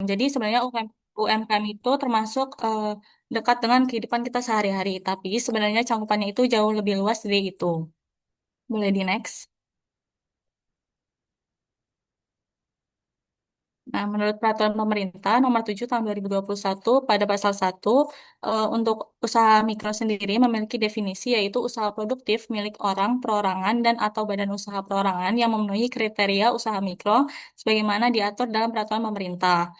Jadi sebenarnya UMKM itu termasuk dekat dengan kehidupan kita sehari-hari, tapi sebenarnya cakupannya itu jauh lebih luas dari itu. Boleh di next. Nah, menurut peraturan pemerintah nomor 7 tahun 2021 pada pasal 1, untuk usaha mikro sendiri memiliki definisi yaitu usaha produktif milik orang, perorangan, dan atau badan usaha perorangan yang memenuhi kriteria usaha mikro sebagaimana diatur dalam peraturan pemerintah.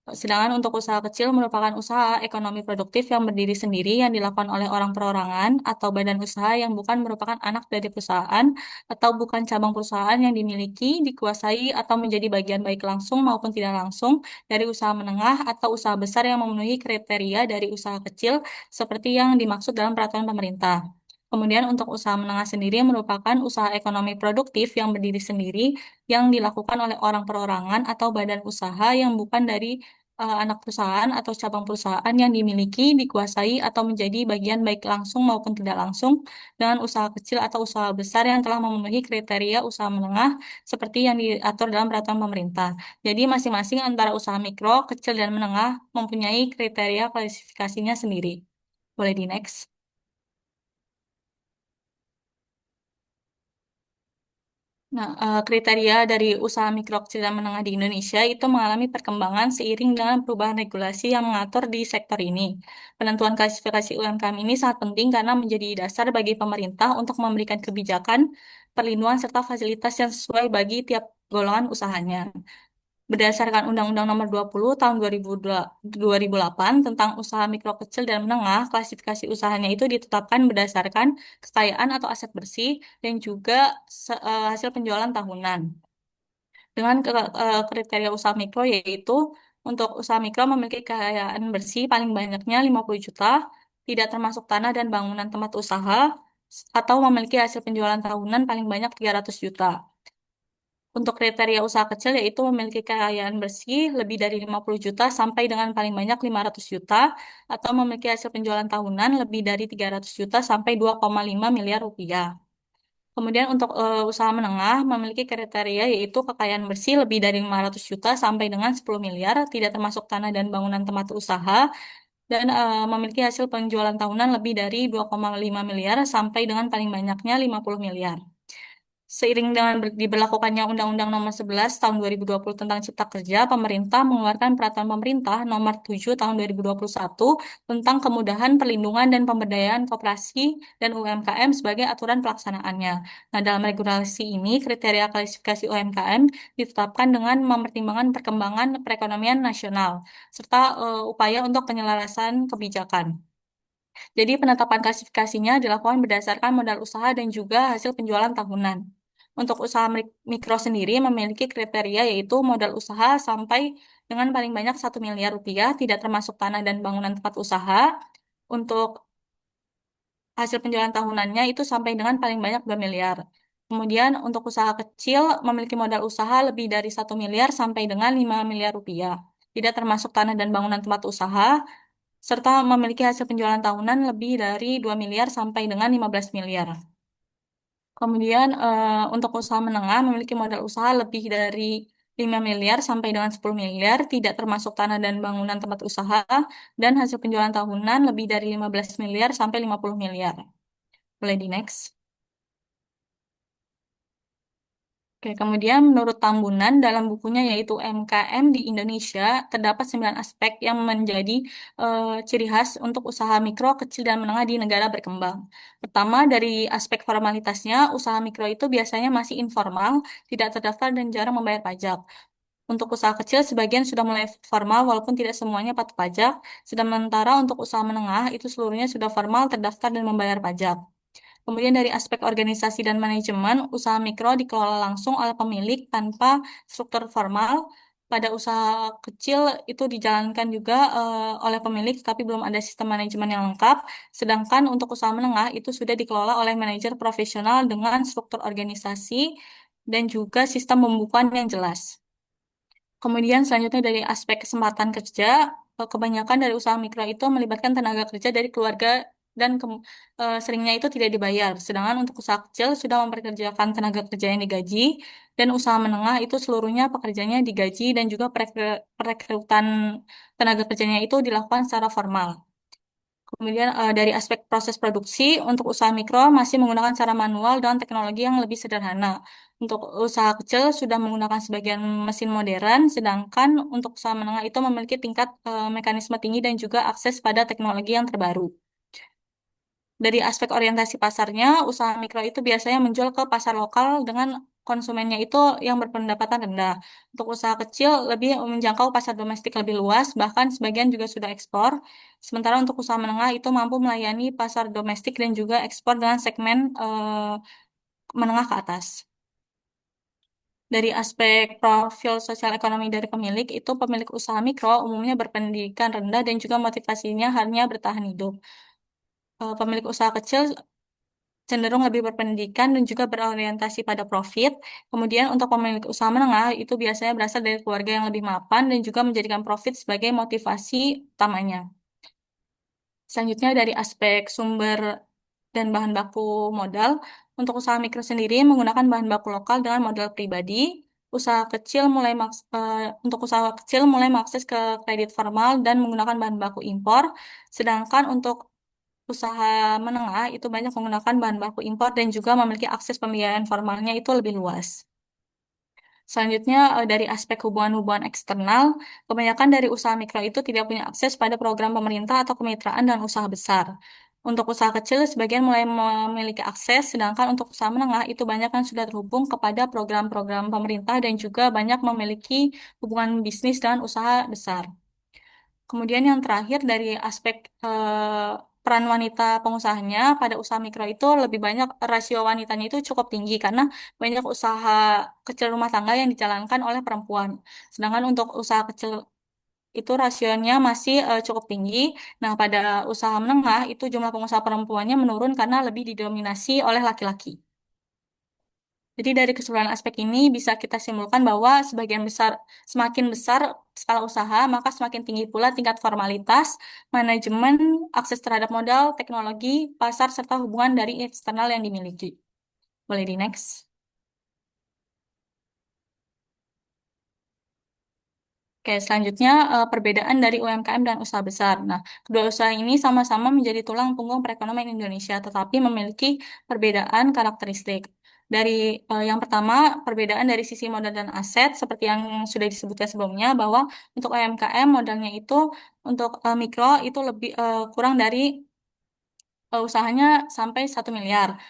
Sedangkan untuk usaha kecil merupakan usaha ekonomi produktif yang berdiri sendiri yang dilakukan oleh orang perorangan atau badan usaha yang bukan merupakan anak dari perusahaan atau bukan cabang perusahaan yang dimiliki, dikuasai, atau menjadi bagian baik langsung maupun tidak langsung dari usaha menengah atau usaha besar yang memenuhi kriteria dari usaha kecil seperti yang dimaksud dalam peraturan pemerintah. Kemudian untuk usaha menengah sendiri merupakan usaha ekonomi produktif yang berdiri sendiri yang dilakukan oleh orang perorangan atau badan usaha yang bukan dari anak perusahaan atau cabang perusahaan yang dimiliki, dikuasai, atau menjadi bagian baik langsung maupun tidak langsung dengan usaha kecil atau usaha besar yang telah memenuhi kriteria usaha menengah seperti yang diatur dalam peraturan pemerintah. Jadi masing-masing antara usaha mikro, kecil, dan menengah mempunyai kriteria klasifikasinya sendiri. Boleh di next. Nah, kriteria dari usaha mikro kecil dan menengah di Indonesia itu mengalami perkembangan seiring dengan perubahan regulasi yang mengatur di sektor ini. Penentuan klasifikasi UMKM ini sangat penting karena menjadi dasar bagi pemerintah untuk memberikan kebijakan, perlindungan, serta fasilitas yang sesuai bagi tiap golongan usahanya. Berdasarkan Undang-Undang Nomor 20 Tahun 2008 tentang usaha mikro kecil dan menengah, klasifikasi usahanya itu ditetapkan berdasarkan kekayaan atau aset bersih dan juga hasil penjualan tahunan. Dengan kriteria usaha mikro yaitu untuk usaha mikro memiliki kekayaan bersih paling banyaknya 50 juta, tidak termasuk tanah dan bangunan tempat usaha, atau memiliki hasil penjualan tahunan paling banyak 300 juta. Untuk kriteria usaha kecil yaitu memiliki kekayaan bersih lebih dari 50 juta sampai dengan paling banyak 500 juta atau memiliki hasil penjualan tahunan lebih dari 300 juta sampai 2,5 miliar rupiah. Kemudian untuk usaha menengah memiliki kriteria yaitu kekayaan bersih lebih dari 500 juta sampai dengan 10 miliar, tidak termasuk tanah dan bangunan tempat usaha, dan memiliki hasil penjualan tahunan lebih dari 2,5 miliar sampai dengan paling banyaknya 50 miliar. Seiring dengan diberlakukannya Undang-Undang Nomor 11 Tahun 2020 tentang Cipta Kerja, pemerintah mengeluarkan Peraturan Pemerintah Nomor 7 Tahun 2021 tentang kemudahan perlindungan dan pemberdayaan koperasi dan UMKM sebagai aturan pelaksanaannya. Nah, dalam regulasi ini, kriteria klasifikasi UMKM ditetapkan dengan mempertimbangkan perkembangan perekonomian nasional serta upaya untuk penyelarasan kebijakan. Jadi penetapan klasifikasinya dilakukan berdasarkan modal usaha dan juga hasil penjualan tahunan. Untuk usaha mikro sendiri memiliki kriteria yaitu modal usaha sampai dengan paling banyak 1 miliar rupiah, tidak termasuk tanah dan bangunan tempat usaha. Untuk hasil penjualan tahunannya itu sampai dengan paling banyak 2 miliar. Kemudian untuk usaha kecil memiliki modal usaha lebih dari 1 miliar sampai dengan 5 miliar rupiah. Tidak termasuk tanah dan bangunan tempat usaha, serta memiliki hasil penjualan tahunan lebih dari 2 miliar sampai dengan 15 miliar. Kemudian untuk usaha menengah memiliki modal usaha lebih dari 5 miliar sampai dengan 10 miliar, tidak termasuk tanah dan bangunan tempat usaha, dan hasil penjualan tahunan lebih dari 15 miliar sampai 50 miliar. Boleh di next. Oke, kemudian menurut Tambunan dalam bukunya yaitu MKM di Indonesia, terdapat 9 aspek yang menjadi ciri khas untuk usaha mikro, kecil, dan menengah di negara berkembang. Pertama, dari aspek formalitasnya, usaha mikro itu biasanya masih informal, tidak terdaftar, dan jarang membayar pajak. Untuk usaha kecil, sebagian sudah mulai formal walaupun tidak semuanya patuh pajak, sementara untuk usaha menengah itu seluruhnya sudah formal, terdaftar, dan membayar pajak. Kemudian dari aspek organisasi dan manajemen, usaha mikro dikelola langsung oleh pemilik tanpa struktur formal. Pada usaha kecil itu dijalankan juga oleh pemilik, tapi belum ada sistem manajemen yang lengkap. Sedangkan untuk usaha menengah itu sudah dikelola oleh manajer profesional dengan struktur organisasi dan juga sistem pembukuan yang jelas. Kemudian selanjutnya dari aspek kesempatan kerja, kebanyakan dari usaha mikro itu melibatkan tenaga kerja dari keluarga seringnya itu tidak dibayar. Sedangkan untuk usaha kecil sudah memperkerjakan tenaga kerja yang digaji, dan usaha menengah itu seluruhnya pekerjanya digaji dan juga perekrutan tenaga kerjanya itu dilakukan secara formal. Kemudian dari aspek proses produksi, untuk usaha mikro masih menggunakan cara manual dengan teknologi yang lebih sederhana. Untuk usaha kecil sudah menggunakan sebagian mesin modern, sedangkan untuk usaha menengah itu memiliki tingkat mekanisme tinggi dan juga akses pada teknologi yang terbaru. Dari aspek orientasi pasarnya, usaha mikro itu biasanya menjual ke pasar lokal dengan konsumennya itu yang berpendapatan rendah. Untuk usaha kecil lebih menjangkau pasar domestik lebih luas, bahkan sebagian juga sudah ekspor. Sementara untuk usaha menengah itu mampu melayani pasar domestik dan juga ekspor dengan segmen menengah ke atas. Dari aspek profil sosial ekonomi dari pemilik, itu pemilik usaha mikro umumnya berpendidikan rendah dan juga motivasinya hanya bertahan hidup. Pemilik usaha kecil cenderung lebih berpendidikan dan juga berorientasi pada profit. Kemudian untuk pemilik usaha menengah itu biasanya berasal dari keluarga yang lebih mapan dan juga menjadikan profit sebagai motivasi utamanya. Selanjutnya dari aspek sumber dan bahan baku modal, untuk usaha mikro sendiri menggunakan bahan baku lokal dengan modal pribadi. Untuk usaha kecil mulai mengakses ke kredit formal dan menggunakan bahan baku impor. Sedangkan untuk usaha menengah itu banyak menggunakan bahan baku impor dan juga memiliki akses pembiayaan formalnya itu lebih luas. Selanjutnya, dari aspek hubungan-hubungan eksternal, kebanyakan dari usaha mikro itu tidak punya akses pada program pemerintah atau kemitraan dan usaha besar. Untuk usaha kecil, sebagian mulai memiliki akses, sedangkan untuk usaha menengah itu banyak yang sudah terhubung kepada program-program pemerintah dan juga banyak memiliki hubungan bisnis dengan usaha besar. Kemudian yang terakhir dari aspek peran wanita pengusahanya pada usaha mikro itu lebih banyak rasio wanitanya itu cukup tinggi karena banyak usaha kecil rumah tangga yang dijalankan oleh perempuan. Sedangkan untuk usaha kecil itu rasionya masih cukup tinggi. Nah, pada usaha menengah itu jumlah pengusaha perempuannya menurun karena lebih didominasi oleh laki-laki. Jadi dari keseluruhan aspek ini bisa kita simpulkan bahwa semakin besar skala usaha, maka semakin tinggi pula tingkat formalitas, manajemen, akses terhadap modal, teknologi, pasar, serta hubungan dari eksternal yang dimiliki. Boleh di next. Oke, selanjutnya perbedaan dari UMKM dan usaha besar. Nah, kedua usaha ini sama-sama menjadi tulang punggung perekonomian Indonesia, tetapi memiliki perbedaan karakteristik. Dari yang pertama, perbedaan dari sisi modal dan aset, seperti yang sudah disebutkan sebelumnya, bahwa untuk UMKM modalnya itu untuk mikro itu lebih kurang dari usahanya sampai 1 miliar.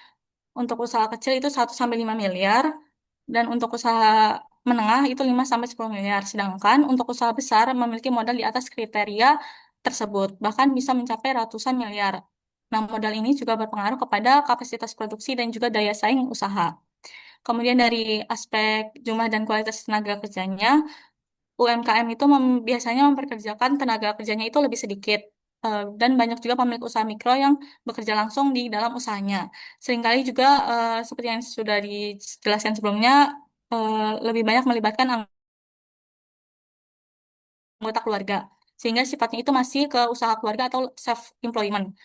Untuk usaha kecil itu 1 sampai 5 miliar, dan untuk usaha menengah itu 5 sampai 10 miliar. Sedangkan untuk usaha besar memiliki modal di atas kriteria tersebut, bahkan bisa mencapai ratusan miliar. Nah, modal ini juga berpengaruh kepada kapasitas produksi dan juga daya saing usaha. Kemudian dari aspek jumlah dan kualitas tenaga kerjanya, UMKM itu biasanya memperkerjakan tenaga kerjanya itu lebih sedikit. Dan banyak juga pemilik usaha mikro yang bekerja langsung di dalam usahanya. Seringkali juga seperti yang sudah dijelaskan sebelumnya, lebih banyak melibatkan anggota keluarga. Sehingga sifatnya itu masih ke usaha keluarga atau self-employment.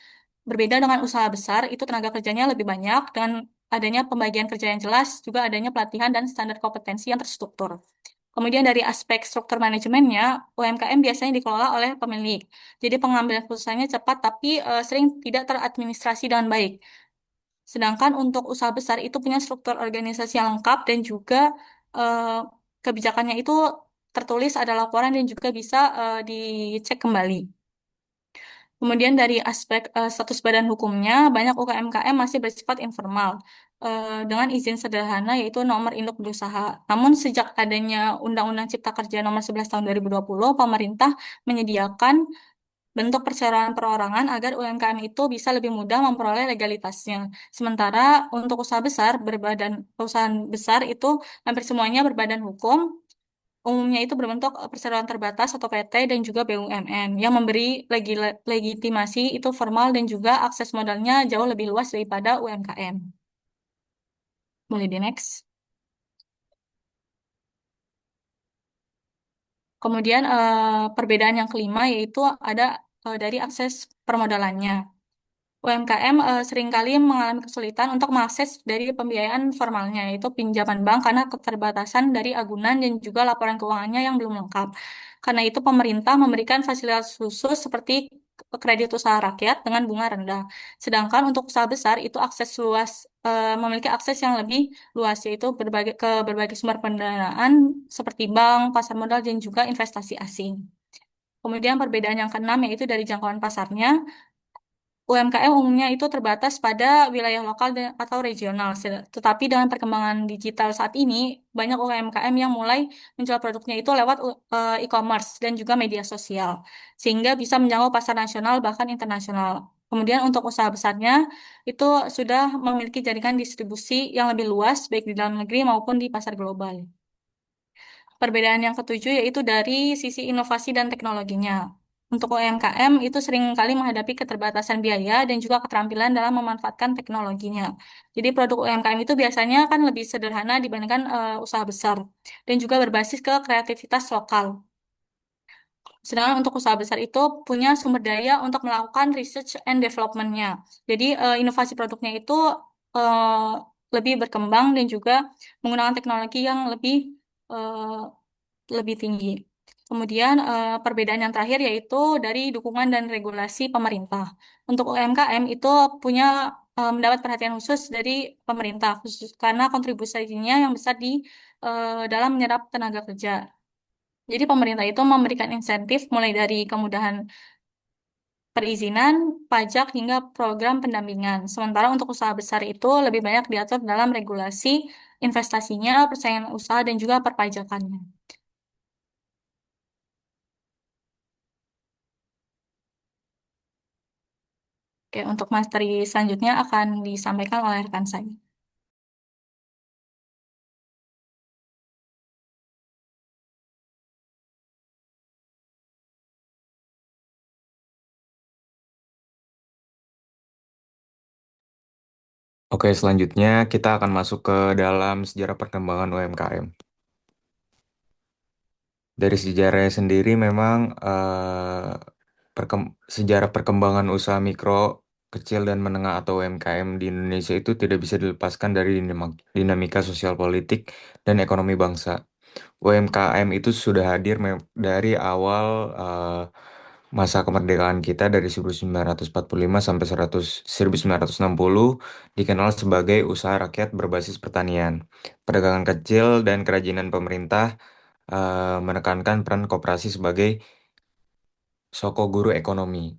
Berbeda dengan usaha besar, itu tenaga kerjanya lebih banyak dengan adanya pembagian kerja yang jelas, juga adanya pelatihan dan standar kompetensi yang terstruktur. Kemudian dari aspek struktur manajemennya, UMKM biasanya dikelola oleh pemilik. Jadi pengambilan keputusannya cepat tapi sering tidak teradministrasi dengan baik. Sedangkan untuk usaha besar itu punya struktur organisasi yang lengkap dan juga eh, kebijakannya itu tertulis, ada laporan dan juga bisa dicek kembali. Kemudian dari aspek status badan hukumnya, banyak UMKM masih bersifat informal dengan izin sederhana yaitu nomor induk berusaha. Namun sejak adanya Undang-Undang Cipta Kerja Nomor 11 Tahun 2020, pemerintah menyediakan bentuk perseroan perorangan agar UMKM itu bisa lebih mudah memperoleh legalitasnya. Sementara untuk usaha besar itu hampir semuanya berbadan hukum. Umumnya itu berbentuk perseroan terbatas atau PT dan juga BUMN yang memberi legitimasi itu formal dan juga akses modalnya jauh lebih luas daripada UMKM. Boleh di next. Kemudian perbedaan yang kelima yaitu ada dari akses permodalannya. UMKM seringkali mengalami kesulitan untuk mengakses dari pembiayaan formalnya, yaitu pinjaman bank karena keterbatasan dari agunan dan juga laporan keuangannya yang belum lengkap. Karena itu pemerintah memberikan fasilitas khusus seperti kredit usaha rakyat dengan bunga rendah. Sedangkan untuk usaha besar itu akses luas, memiliki akses yang lebih luas, yaitu ke berbagai sumber pendanaan seperti bank, pasar modal, dan juga investasi asing. Kemudian perbedaan yang keenam yaitu dari jangkauan pasarnya. UMKM umumnya itu terbatas pada wilayah lokal atau regional. Tetapi dengan perkembangan digital saat ini, banyak UMKM yang mulai menjual produknya itu lewat e-commerce dan juga media sosial, sehingga bisa menjangkau pasar nasional bahkan internasional. Kemudian untuk usaha besarnya itu sudah memiliki jaringan distribusi yang lebih luas, baik di dalam negeri maupun di pasar global. Perbedaan yang ketujuh yaitu dari sisi inovasi dan teknologinya. Untuk UMKM itu seringkali menghadapi keterbatasan biaya dan juga keterampilan dalam memanfaatkan teknologinya. Jadi produk UMKM itu biasanya kan lebih sederhana dibandingkan usaha besar dan juga berbasis ke kreativitas lokal. Sedangkan untuk usaha besar itu punya sumber daya untuk melakukan research and development-nya. Jadi inovasi produknya itu eh, lebih berkembang dan juga menggunakan teknologi yang lebih tinggi. Kemudian perbedaan yang terakhir yaitu dari dukungan dan regulasi pemerintah. Untuk UMKM itu punya mendapat perhatian khusus dari pemerintah khusus karena kontribusinya yang besar di dalam menyerap tenaga kerja. Jadi pemerintah itu memberikan insentif mulai dari kemudahan perizinan, pajak hingga program pendampingan. Sementara untuk usaha besar itu lebih banyak diatur dalam regulasi investasinya, persaingan usaha dan juga perpajakannya. Oke, untuk materi selanjutnya akan disampaikan oleh rekan saya. Oke, selanjutnya kita akan masuk ke dalam sejarah perkembangan UMKM. Dari sejarahnya sendiri memang sejarah perkembangan usaha mikro, kecil dan menengah atau UMKM di Indonesia itu tidak bisa dilepaskan dari dinamika sosial politik dan ekonomi bangsa. UMKM itu sudah hadir dari awal masa kemerdekaan kita dari 1945 sampai 1960 dikenal sebagai usaha rakyat berbasis pertanian, perdagangan kecil dan kerajinan pemerintah menekankan peran koperasi sebagai sokoguru ekonomi.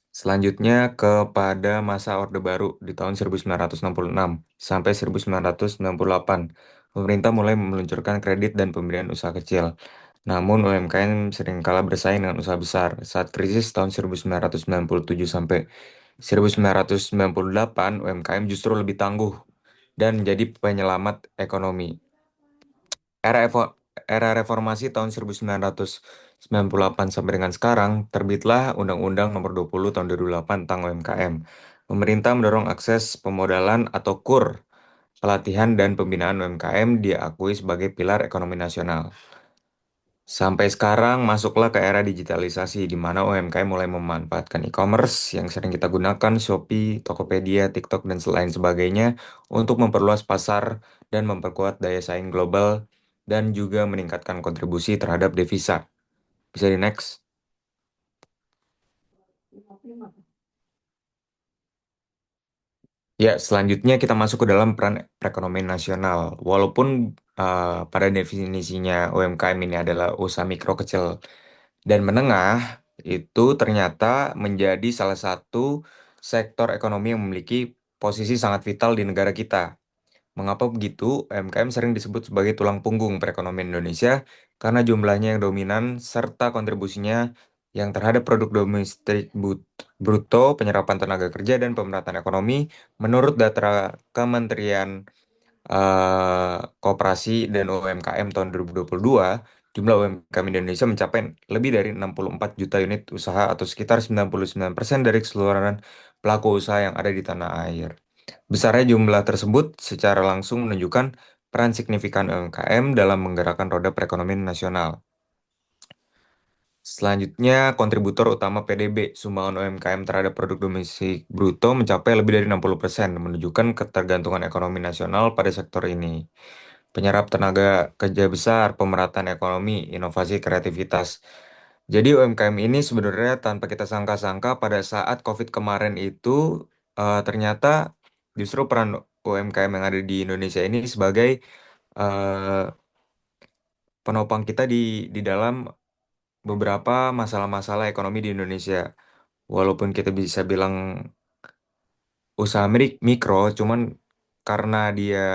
Selanjutnya kepada masa Orde Baru di tahun 1966 sampai 1998, pemerintah mulai meluncurkan kredit dan pemberian usaha kecil. Namun UMKM seringkala bersaing dengan usaha besar. Saat krisis tahun 1997 sampai 1998, UMKM justru lebih tangguh dan menjadi penyelamat ekonomi. Era evo- Era reformasi tahun 1998 sampai dengan sekarang, terbitlah Undang-Undang Nomor 20 Tahun 2008 tentang UMKM. Pemerintah mendorong akses pemodalan atau KUR, pelatihan dan pembinaan UMKM diakui sebagai pilar ekonomi nasional. Sampai sekarang masuklah ke era digitalisasi di mana UMKM mulai memanfaatkan e-commerce yang sering kita gunakan, Shopee, Tokopedia, TikTok, dan lain sebagainya untuk memperluas pasar dan memperkuat daya saing global dan juga meningkatkan kontribusi terhadap devisa. Bisa di next. Ya, selanjutnya kita masuk ke dalam peran perekonomian nasional. Walaupun pada definisinya UMKM ini adalah usaha mikro kecil dan menengah, itu ternyata menjadi salah satu sektor ekonomi yang memiliki posisi sangat vital di negara kita. Mengapa begitu? UMKM sering disebut sebagai tulang punggung perekonomian Indonesia karena jumlahnya yang dominan serta kontribusinya yang terhadap produk domestik bruto, penyerapan tenaga kerja, dan pemerataan ekonomi. Menurut data Kementerian Koperasi dan UMKM tahun 2022, jumlah UMKM Indonesia mencapai lebih dari 64 juta unit usaha atau sekitar 99% dari keseluruhan pelaku usaha yang ada di tanah air. Besarnya jumlah tersebut secara langsung menunjukkan peran signifikan UMKM dalam menggerakkan roda perekonomian nasional. Selanjutnya, kontributor utama PDB, sumbangan UMKM terhadap produk domestik bruto mencapai lebih dari 60%, menunjukkan ketergantungan ekonomi nasional pada sektor ini. Penyerap tenaga kerja besar, pemerataan ekonomi, inovasi, kreativitas. Jadi UMKM ini sebenarnya tanpa kita sangka-sangka pada saat COVID kemarin itu ternyata justru peran UMKM yang ada di Indonesia ini sebagai eh, penopang kita di dalam beberapa masalah-masalah ekonomi di Indonesia. Walaupun kita bisa bilang usaha mikro, cuman karena dia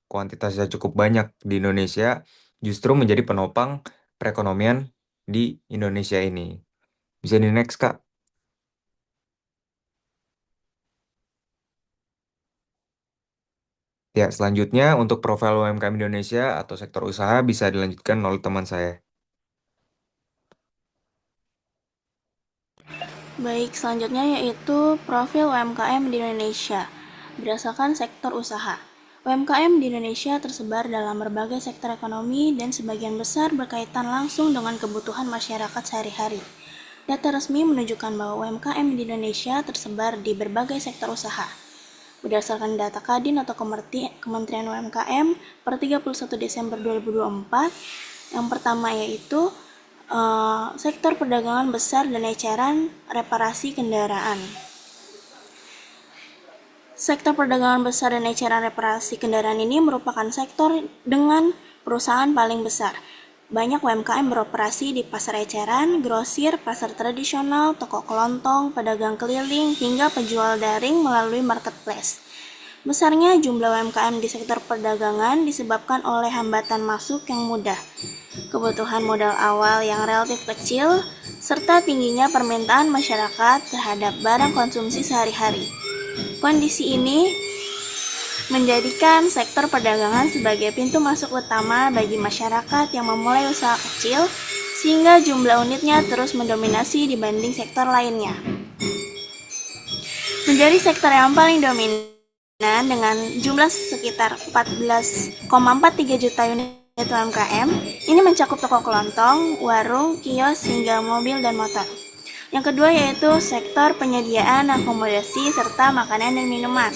kuantitasnya cukup banyak di Indonesia, justru menjadi penopang perekonomian di Indonesia ini. Bisa di next, Kak. Ya, selanjutnya untuk profil UMKM Indonesia atau sektor usaha bisa dilanjutkan oleh teman saya. Baik, selanjutnya yaitu profil UMKM di Indonesia berdasarkan sektor usaha. UMKM di Indonesia tersebar dalam berbagai sektor ekonomi dan sebagian besar berkaitan langsung dengan kebutuhan masyarakat sehari-hari. Data resmi menunjukkan bahwa UMKM di Indonesia tersebar di berbagai sektor usaha. Berdasarkan data Kadin atau Kementerian UMKM per 31 Desember 2024, yang pertama yaitu sektor perdagangan besar dan eceran reparasi kendaraan. Sektor perdagangan besar dan eceran reparasi kendaraan ini merupakan sektor dengan perusahaan paling besar. Banyak UMKM beroperasi di pasar eceran, grosir, pasar tradisional, toko kelontong, pedagang keliling, hingga penjual daring melalui marketplace. Besarnya jumlah UMKM di sektor perdagangan disebabkan oleh hambatan masuk yang mudah, kebutuhan modal awal yang relatif kecil, serta tingginya permintaan masyarakat terhadap barang konsumsi sehari-hari. Kondisi ini menjadikan sektor perdagangan sebagai pintu masuk utama bagi masyarakat yang memulai usaha kecil, sehingga jumlah unitnya terus mendominasi dibanding sektor lainnya. Menjadi sektor yang paling dominan dengan jumlah sekitar 14,43 juta unit UMKM, ini mencakup toko kelontong, warung, kios, hingga mobil dan motor. Yang kedua yaitu sektor penyediaan akomodasi serta makanan dan minuman.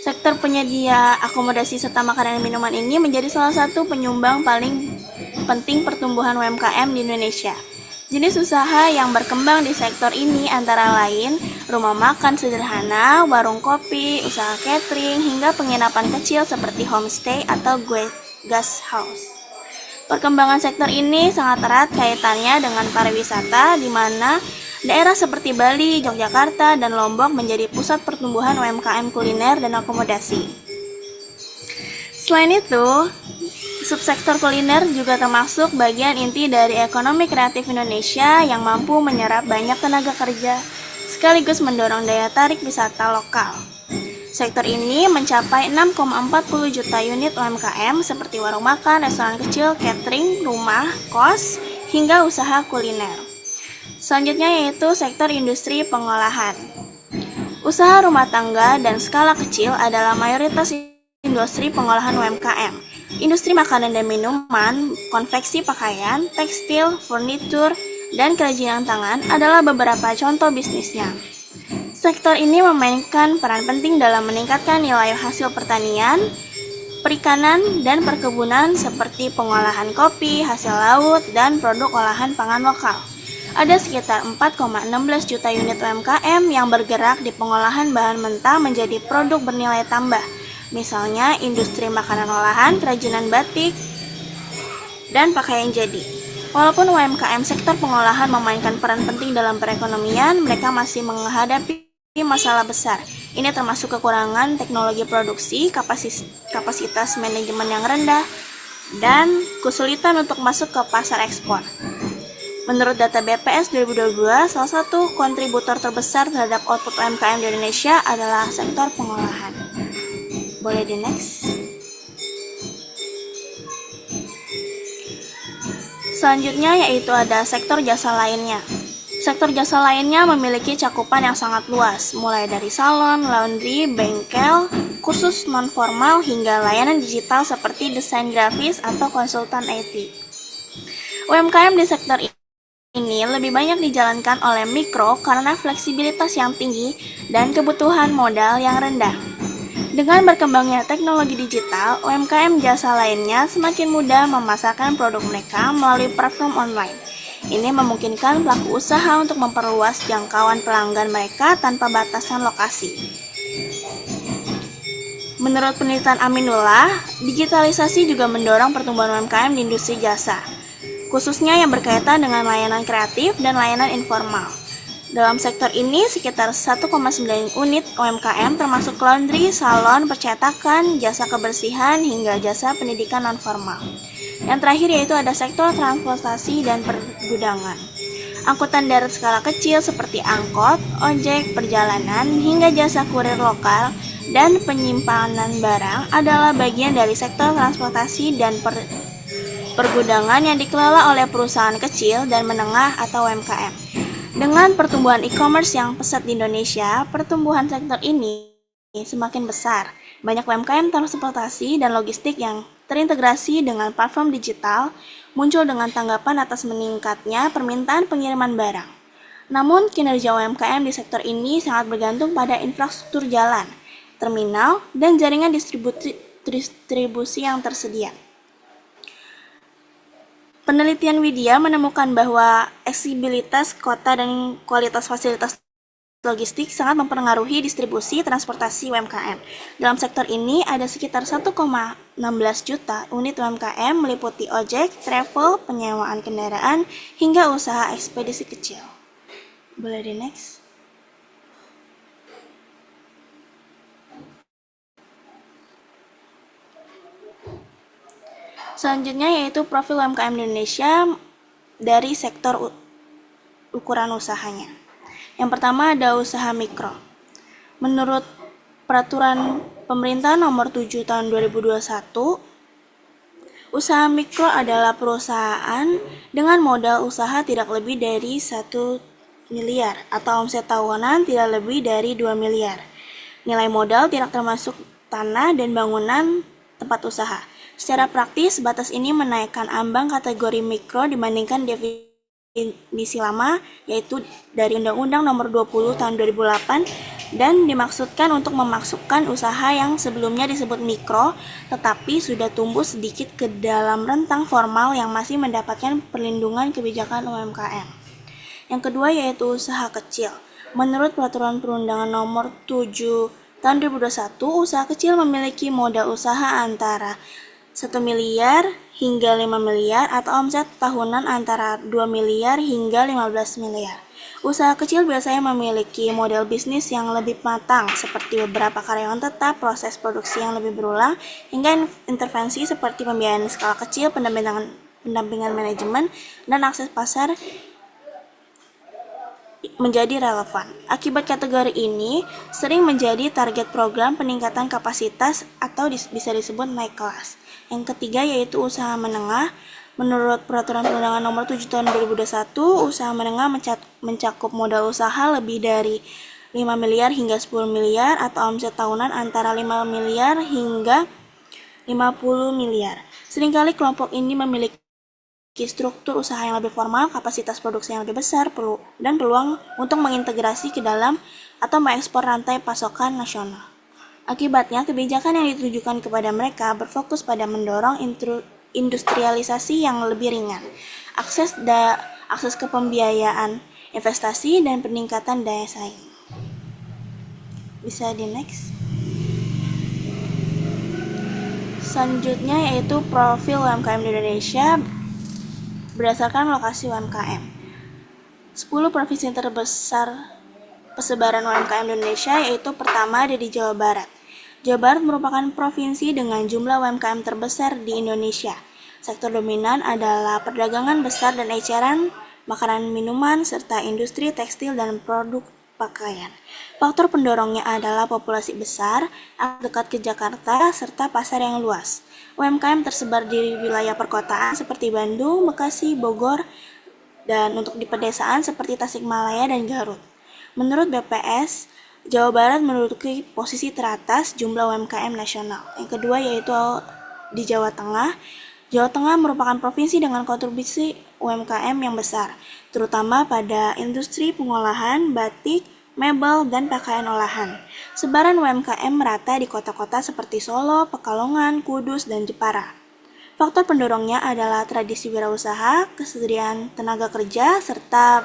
Sektor penyedia akomodasi serta makanan dan minuman ini menjadi salah satu penyumbang paling penting pertumbuhan UMKM di Indonesia. Jenis usaha yang berkembang di sektor ini antara lain rumah makan sederhana, warung kopi, usaha catering, hingga penginapan kecil seperti homestay atau guest house. Perkembangan sektor ini sangat erat kaitannya dengan pariwisata, di mana daerah seperti Bali, Yogyakarta, dan Lombok menjadi pusat pertumbuhan UMKM kuliner dan akomodasi. Selain itu, subsektor kuliner juga termasuk bagian inti dari ekonomi kreatif Indonesia yang mampu menyerap banyak tenaga kerja sekaligus mendorong daya tarik wisata lokal. Sektor ini mencapai 6,40 juta unit UMKM seperti warung makan, restoran kecil, catering, rumah, kos, hingga usaha kuliner. Selanjutnya yaitu sektor industri pengolahan. Usaha rumah tangga dan skala kecil adalah mayoritas industri pengolahan UMKM. Industri makanan dan minuman, konveksi pakaian, tekstil, furnitur, dan kerajinan tangan adalah beberapa contoh bisnisnya. Sektor ini memainkan peran penting dalam meningkatkan nilai hasil pertanian, perikanan, dan perkebunan seperti pengolahan kopi, hasil laut, dan produk olahan pangan lokal. Ada sekitar 4,16 juta unit UMKM yang bergerak di pengolahan bahan mentah menjadi produk bernilai tambah. Misalnya industri makanan olahan, kerajinan batik, dan pakaian jadi. Walaupun UMKM sektor pengolahan memainkan peran penting dalam perekonomian, mereka masih menghadapi masalah besar. Ini termasuk kekurangan teknologi produksi, kapasitas manajemen yang rendah, dan kesulitan untuk masuk ke pasar ekspor. Menurut data BPS 2022, salah satu kontributor terbesar terhadap output UMKM di Indonesia adalah sektor pengolahan. Boleh di next. Selanjutnya yaitu ada sektor jasa lainnya. Sektor jasa lainnya memiliki cakupan yang sangat luas, mulai dari salon, laundry, bengkel, kursus non-formal, hingga layanan digital seperti desain grafis atau konsultan IT. UMKM di sektor ini lebih banyak dijalankan oleh mikro karena fleksibilitas yang tinggi dan kebutuhan modal yang rendah. Dengan berkembangnya teknologi digital, UMKM jasa lainnya semakin mudah memasarkan produk mereka melalui platform online. Ini memungkinkan pelaku usaha untuk memperluas jangkauan pelanggan mereka tanpa batasan lokasi. Menurut penelitian Aminullah, digitalisasi juga mendorong pertumbuhan UMKM di industri jasa, khususnya yang berkaitan dengan layanan kreatif dan layanan informal. Dalam sektor ini, sekitar 1,9 unit UMKM termasuk laundry, salon, percetakan, jasa kebersihan, hingga jasa pendidikan non-formal. Yang terakhir yaitu ada sektor transportasi dan pergudangan. Angkutan darat skala kecil seperti angkot, ojek, perjalanan, hingga jasa kurir lokal dan penyimpanan barang adalah bagian dari sektor transportasi dan pergudangan yang dikelola oleh perusahaan kecil dan menengah atau UMKM. Dengan pertumbuhan e-commerce yang pesat di Indonesia, pertumbuhan sektor ini semakin besar. Banyak UMKM transportasi dan logistik yang terintegrasi dengan platform digital muncul dengan tanggapan atas meningkatnya permintaan pengiriman barang. Namun, kinerja UMKM di sektor ini sangat bergantung pada infrastruktur jalan, terminal, dan jaringan distribusi yang tersedia. Penelitian Widya menemukan bahwa aksesibilitas kota dan kualitas fasilitas logistik sangat mempengaruhi distribusi transportasi UMKM. Dalam sektor ini ada sekitar 1,16 juta unit UMKM meliputi ojek, travel, penyewaan kendaraan, hingga usaha ekspedisi kecil. Boleh di next? Selanjutnya yaitu profil UMKM Indonesia dari sektor ukuran usahanya. Yang pertama ada usaha mikro. Menurut peraturan pemerintah nomor 7 tahun 2021, usaha mikro adalah perusahaan dengan modal usaha tidak lebih dari 1 miliar atau omset tahunan tidak lebih dari 2 miliar. Nilai modal tidak termasuk tanah dan bangunan tempat usaha. Secara praktis, batas ini menaikkan ambang kategori mikro dibandingkan definisi lama, yaitu dari Undang-Undang Nomor 20 Tahun 2008, dan dimaksudkan untuk memasukkan usaha yang sebelumnya disebut mikro, tetapi sudah tumbuh sedikit ke dalam rentang formal yang masih mendapatkan perlindungan kebijakan UMKM. Yang kedua yaitu usaha kecil. Menurut Peraturan Perundangan Nomor 7 Tahun 2021, usaha kecil memiliki modal usaha antara 1 miliar hingga 5 miliar atau omset tahunan antara 2 miliar hingga 15 miliar. Usaha kecil biasanya memiliki model bisnis yang lebih matang seperti beberapa karyawan tetap, proses produksi yang lebih berulang, hingga intervensi seperti pembiayaan skala kecil, pendampingan manajemen, dan akses pasar menjadi relevan. Akibat kategori ini sering menjadi target program peningkatan kapasitas atau bisa disebut naik kelas. Yang ketiga yaitu usaha menengah. Menurut Peraturan Perundangan Nomor 7 Tahun 2021, usaha menengah mencakup modal usaha lebih dari 5 miliar hingga 10 miliar atau omset tahunan antara 5 miliar hingga 50 miliar. Seringkali kelompok ini memiliki struktur usaha yang lebih formal, kapasitas produksi yang lebih besar, dan peluang untuk mengintegrasi ke dalam atau mengekspor rantai pasokan nasional. Akibatnya, kebijakan yang ditujukan kepada mereka berfokus pada mendorong industrialisasi yang lebih ringan, akses ke pembiayaan, investasi, dan peningkatan daya saing. Bisa di next. Selanjutnya yaitu profil UMKM di Indonesia berdasarkan lokasi UMKM. 10 provinsi terbesar persebaran UMKM di Indonesia yaitu pertama ada di Jawa Barat. Jawa Barat merupakan provinsi dengan jumlah UMKM terbesar di Indonesia. Sektor dominan adalah perdagangan besar dan eceran, makanan minuman, serta industri tekstil dan produk pakaian. Faktor pendorongnya adalah populasi besar, dekat ke Jakarta, serta pasar yang luas. UMKM tersebar di wilayah perkotaan seperti Bandung, Bekasi, Bogor, dan untuk di pedesaan seperti Tasikmalaya dan Garut. Menurut BPS, Jawa Barat menduduki posisi teratas jumlah UMKM nasional. Yang kedua yaitu di Jawa Tengah. Jawa Tengah merupakan provinsi dengan kontribusi UMKM yang besar, terutama pada industri pengolahan, batik, mebel, dan pakaian olahan. Sebaran UMKM merata di kota-kota seperti Solo, Pekalongan, Kudus, dan Jepara. Faktor pendorongnya adalah tradisi wirausaha, kesediaan tenaga kerja, serta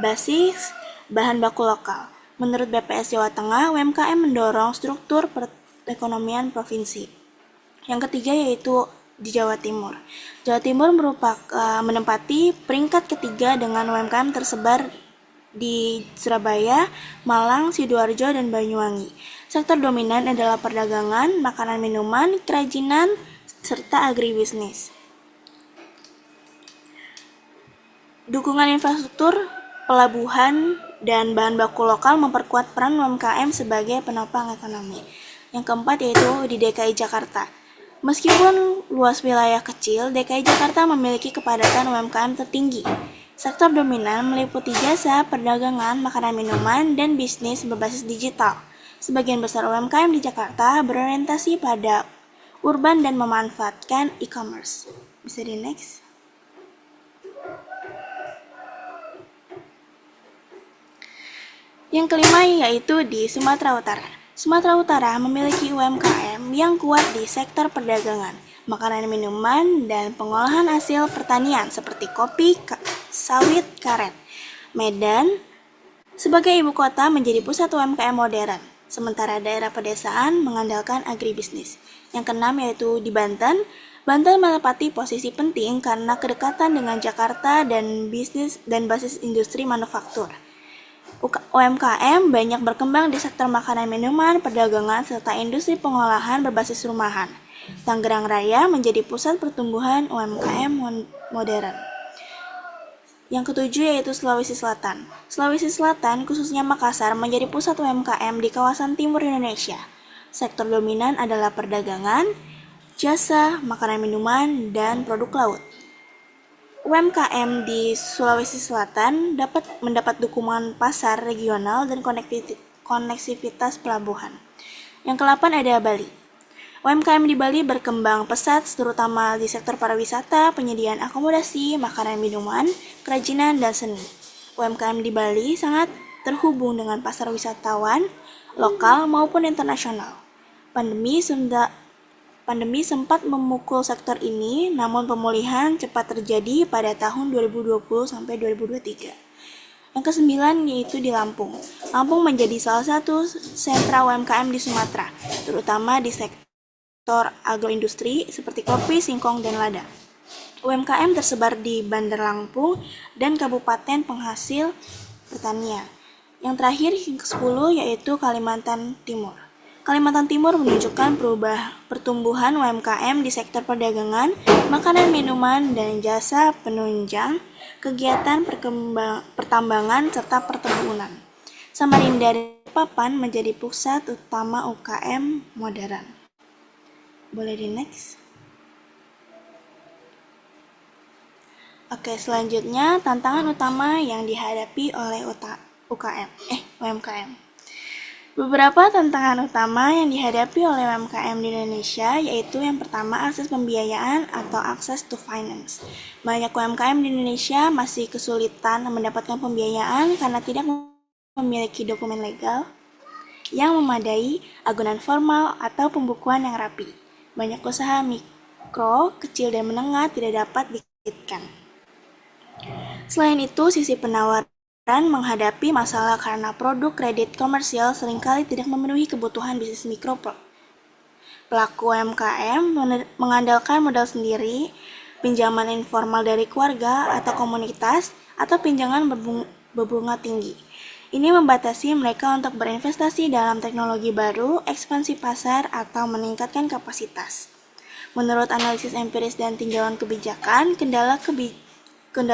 basis bahan baku lokal. Menurut BPS Jawa Tengah, UMKM mendorong struktur perekonomian provinsi. Yang ketiga yaitu di Jawa Timur. Jawa Timur menempati peringkat ketiga dengan UMKM tersebar di Surabaya, Malang, Sidoarjo, dan Banyuwangi. Sektor dominan adalah perdagangan, makanan minuman, kerajinan, serta agribisnis. Dukungan infrastruktur, pelabuhan, dan bahan baku lokal memperkuat peran UMKM sebagai penopang ekonomi. Yang keempat yaitu di DKI Jakarta. Meskipun luas wilayah kecil, DKI Jakarta memiliki kepadatan UMKM tertinggi. Sektor dominan meliputi jasa, perdagangan, makanan minuman, dan bisnis berbasis digital. Sebagian besar UMKM di Jakarta berorientasi pada urban dan memanfaatkan e-commerce. Bisa di next. Yang kelima yaitu di Sumatera Utara. Sumatera Utara memiliki UMKM yang kuat di sektor perdagangan, makanan minuman, dan pengolahan hasil pertanian seperti kopi, sawit, karet. Medan sebagai ibu kota menjadi pusat UMKM modern, sementara daerah pedesaan mengandalkan agribisnis. Yang keenam yaitu di Banten. Banten menempati posisi penting karena kedekatan dengan Jakarta dan basis industri manufaktur. UMKM banyak berkembang di sektor makanan minuman, perdagangan, serta industri pengolahan berbasis rumahan. Tangerang Raya menjadi pusat pertumbuhan UMKM modern. Yang ketujuh yaitu Sulawesi Selatan. Sulawesi Selatan, khususnya Makassar, menjadi pusat UMKM di kawasan timur Indonesia. Sektor dominan adalah perdagangan, jasa, makanan minuman, dan produk laut. UMKM di Sulawesi Selatan dapat mendapat dukungan pasar regional dan koneksivitas pelabuhan. Yang ke-8 ada Bali. UMKM di Bali berkembang pesat terutama di sektor pariwisata, penyediaan akomodasi, makanan minuman, kerajinan, dan seni. UMKM di Bali sangat terhubung dengan pasar wisatawan lokal maupun internasional. Pandemi sempat memukul sektor ini, namun pemulihan cepat terjadi pada tahun 2020 sampai 2023. Yang ke-9 yaitu di Lampung. Lampung menjadi salah satu sentra UMKM di Sumatera, terutama di sektor agroindustri seperti kopi, singkong, dan lada. UMKM tersebar di Bandar Lampung dan kabupaten penghasil pertanian. Yang terakhir yang ke-10 yaitu Kalimantan Timur. Kalimantan Timur menunjukkan pertumbuhan UMKM di sektor perdagangan, makanan minuman, dan jasa penunjang, kegiatan pertambangan, serta perkebunan. Samarinda dan Papan menjadi pusat utama UMKM modern. Boleh di next? Oke, selanjutnya tantangan utama yang dihadapi oleh UMKM. Beberapa tantangan utama yang dihadapi oleh UMKM di Indonesia yaitu yang pertama akses pembiayaan atau access to finance. Banyak UMKM di Indonesia masih kesulitan mendapatkan pembiayaan karena tidak memiliki dokumen legal yang memadai, agunan formal, atau pembukuan yang rapi. Banyak usaha mikro, kecil, dan menengah tidak dapat dikreditkan. Selain itu, sisi penawaran menghadapi masalah karena produk kredit komersial seringkali tidak memenuhi kebutuhan bisnis mikro. Pelaku UMKM mengandalkan modal sendiri, pinjaman informal dari keluarga atau komunitas, atau pinjaman berbunga tinggi. Ini membatasi mereka untuk berinvestasi dalam teknologi baru, ekspansi pasar, atau meningkatkan kapasitas. Menurut analisis empiris dan tinjauan kebijakan, kendala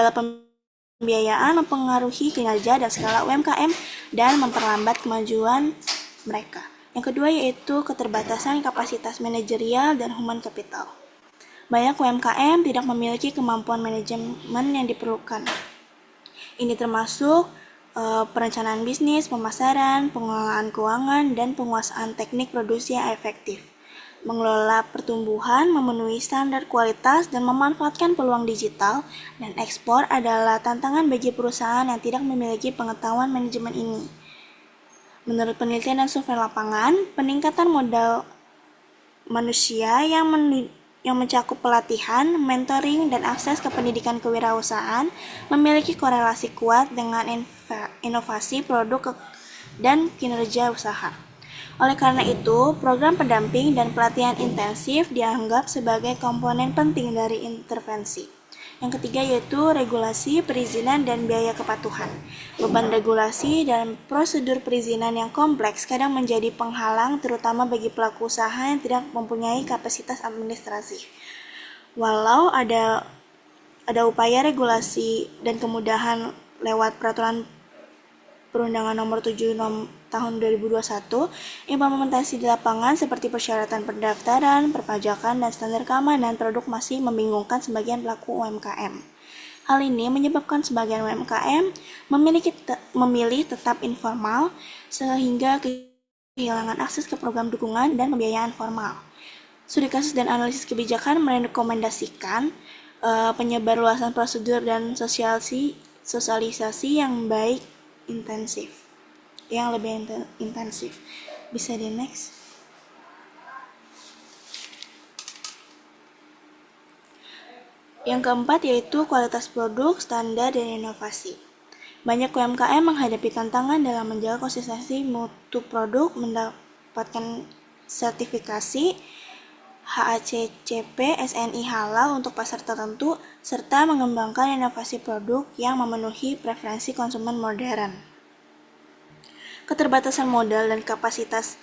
pembiayaan mempengaruhi kinerja dan skala UMKM dan memperlambat kemajuan mereka. Yang kedua yaitu keterbatasan kapasitas manajerial dan human capital. Banyak UMKM tidak memiliki kemampuan manajemen yang diperlukan. Ini termasuk perencanaan bisnis, pemasaran, pengelolaan keuangan, dan penguasaan teknik produksi yang efektif. mengelola pertumbuhan, memenuhi standar kualitas, dan memanfaatkan peluang digital dan ekspor adalah tantangan bagi perusahaan yang tidak memiliki pengetahuan manajemen ini. Menurut penelitian dan survei lapangan, peningkatan modal manusia yang mencakup pelatihan, mentoring, dan akses ke pendidikan kewirausahaan memiliki korelasi kuat dengan inovasi produk dan kinerja usaha. Oleh karena itu, program pendamping dan pelatihan intensif dianggap sebagai komponen penting dari intervensi. Yang ketiga yaitu regulasi, perizinan, dan biaya kepatuhan. Beban regulasi dan prosedur perizinan yang kompleks kadang menjadi penghalang terutama bagi pelaku usaha yang tidak mempunyai kapasitas administrasi. Walau ada upaya regulasi dan kemudahan lewat peraturan Perundangan Nomor 7 Tahun 2021, implementasi di lapangan seperti persyaratan pendaftaran, perpajakan, dan standar keamanan produk masih membingungkan sebagian pelaku UMKM. Hal ini menyebabkan sebagian UMKM memilih tetap informal sehingga kehilangan akses ke program dukungan dan pembiayaan formal. Studi kasus dan analisis kebijakan merekomendasikan penyebarluasan prosedur dan sosialisasi yang lebih intensif. Bisa di next. Yang keempat yaitu kualitas produk, standar, dan inovasi. Banyak UMKM menghadapi tantangan dalam menjaga konsistensi mutu produk, mendapatkan sertifikasi HACCP SNI halal untuk pasar tertentu, serta mengembangkan inovasi produk yang memenuhi preferensi konsumen modern. Keterbatasan modal dan kapasitas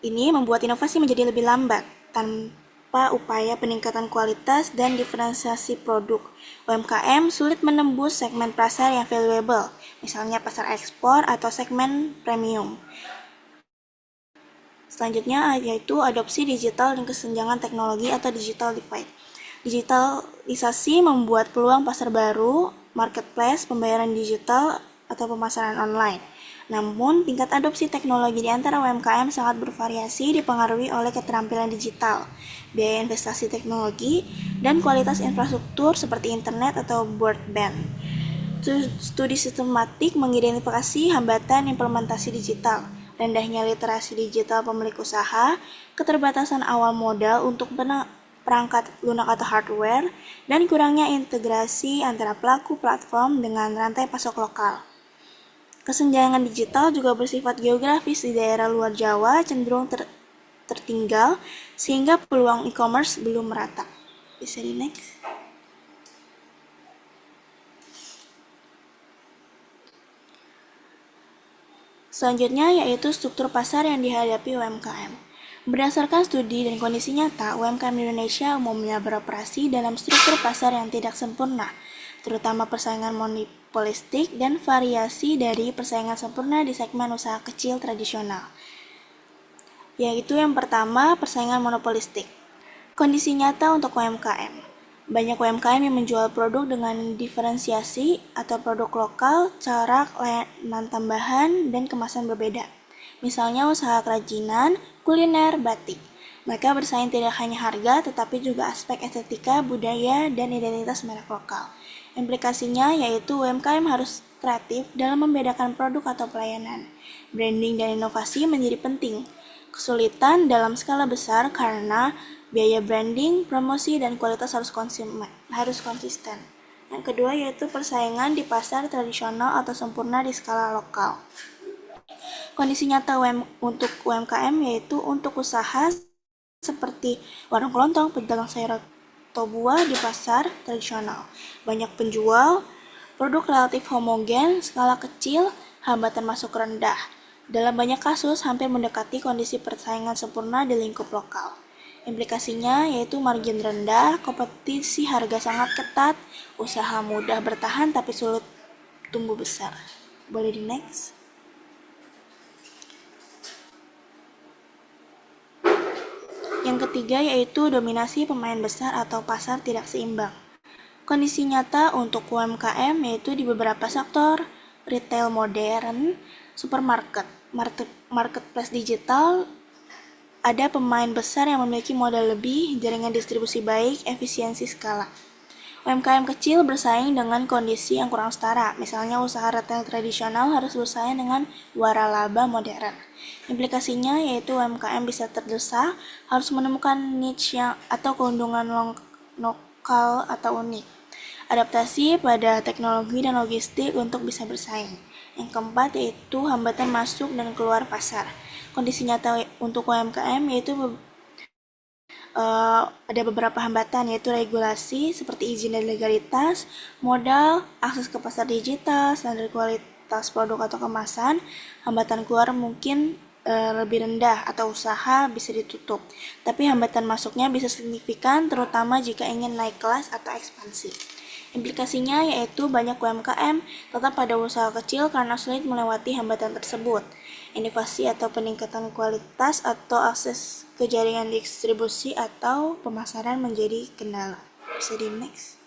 ini membuat inovasi menjadi lebih lambat tanpa upaya peningkatan kualitas dan diferensiasi produk. UMKM sulit menembus segmen pasar yang valuable, misalnya pasar ekspor atau segmen premium. Selanjutnya yaitu adopsi digital dan kesenjangan teknologi atau digital divide. Digitalisasi membuat peluang pasar baru, marketplace, pembayaran digital, atau pemasaran online. Namun, tingkat adopsi teknologi di antara UMKM sangat bervariasi dipengaruhi oleh keterampilan digital, biaya investasi teknologi, dan kualitas infrastruktur seperti internet atau broadband. Studi sistematik mengidentifikasi hambatan implementasi digital, rendahnya literasi digital pemilik usaha, keterbatasan awal modal untuk perangkat lunak atau hardware, dan kurangnya integrasi antara pelaku platform dengan rantai pasok lokal. Kesenjangan digital juga bersifat geografis. Di daerah luar Jawa cenderung tertinggal sehingga peluang e-commerce belum merata. Bisa di next. Selanjutnya yaitu struktur pasar yang dihadapi UMKM. Berdasarkan studi dan kondisi nyata, UMKM Indonesia umumnya beroperasi dalam struktur pasar yang tidak sempurna, terutama persaingan monopolistik dan variasi dari persaingan sempurna di segmen usaha kecil tradisional. Yaitu yang pertama, persaingan monopolistik. Kondisi nyata untuk UMKM. Banyak UMKM yang menjual produk dengan diferensiasi atau produk lokal, corak, layanan tambahan, dan kemasan berbeda. Misalnya usaha kerajinan, kuliner, batik. Mereka bersaing tidak hanya harga, tetapi juga aspek estetika, budaya, dan identitas merek lokal. Implikasinya yaitu UMKM harus kreatif dalam membedakan produk atau pelayanan. Branding dan inovasi menjadi penting. Kesulitan dalam skala besar karena biaya branding, promosi, dan kualitas harus konsisten. Yang kedua yaitu persaingan di pasar tradisional atau sempurna di skala lokal. Kondisi nyata untuk UMKM yaitu untuk usaha seperti warung kelontong, pedagang sayur atau buah di pasar tradisional. Banyak penjual, produk relatif homogen, skala kecil, hambatan masuk rendah. Dalam banyak kasus, hampir mendekati kondisi persaingan sempurna di lingkup lokal. Implikasinya yaitu margin rendah, kompetisi harga sangat ketat, usaha mudah bertahan tapi sulit tumbuh besar. Boleh di next? Yang ketiga yaitu dominasi pemain besar atau pasar tidak seimbang. Kondisi nyata untuk UMKM yaitu di beberapa sektor retail modern, supermarket, marketplace digital, Ada pemain besar yang memiliki modal lebih, jaringan distribusi baik, efisiensi skala. UMKM kecil bersaing dengan kondisi yang kurang setara, misalnya usaha retail tradisional harus bersaing dengan waralaba modern. Implikasinya yaitu UMKM bisa terdesak, harus menemukan niche yang atau keuntungan lokal atau unik. Adaptasi pada teknologi dan logistik untuk bisa bersaing. Yang keempat yaitu hambatan masuk dan keluar pasar. Kondisi nyata untuk UMKM yaitu ada beberapa hambatan yaitu regulasi seperti izin dan legalitas, modal, akses ke pasar digital, standar kualitas produk atau kemasan, hambatan keluar mungkin lebih rendah atau usaha bisa ditutup. Tapi hambatan masuknya bisa signifikan terutama jika ingin naik kelas atau ekspansi. Implikasinya yaitu banyak UMKM tetap pada usaha kecil karena sulit melewati hambatan tersebut. Inovasi atau peningkatan kualitas atau akses ke jaringan distribusi atau pemasaran menjadi kendala. Bisa di next.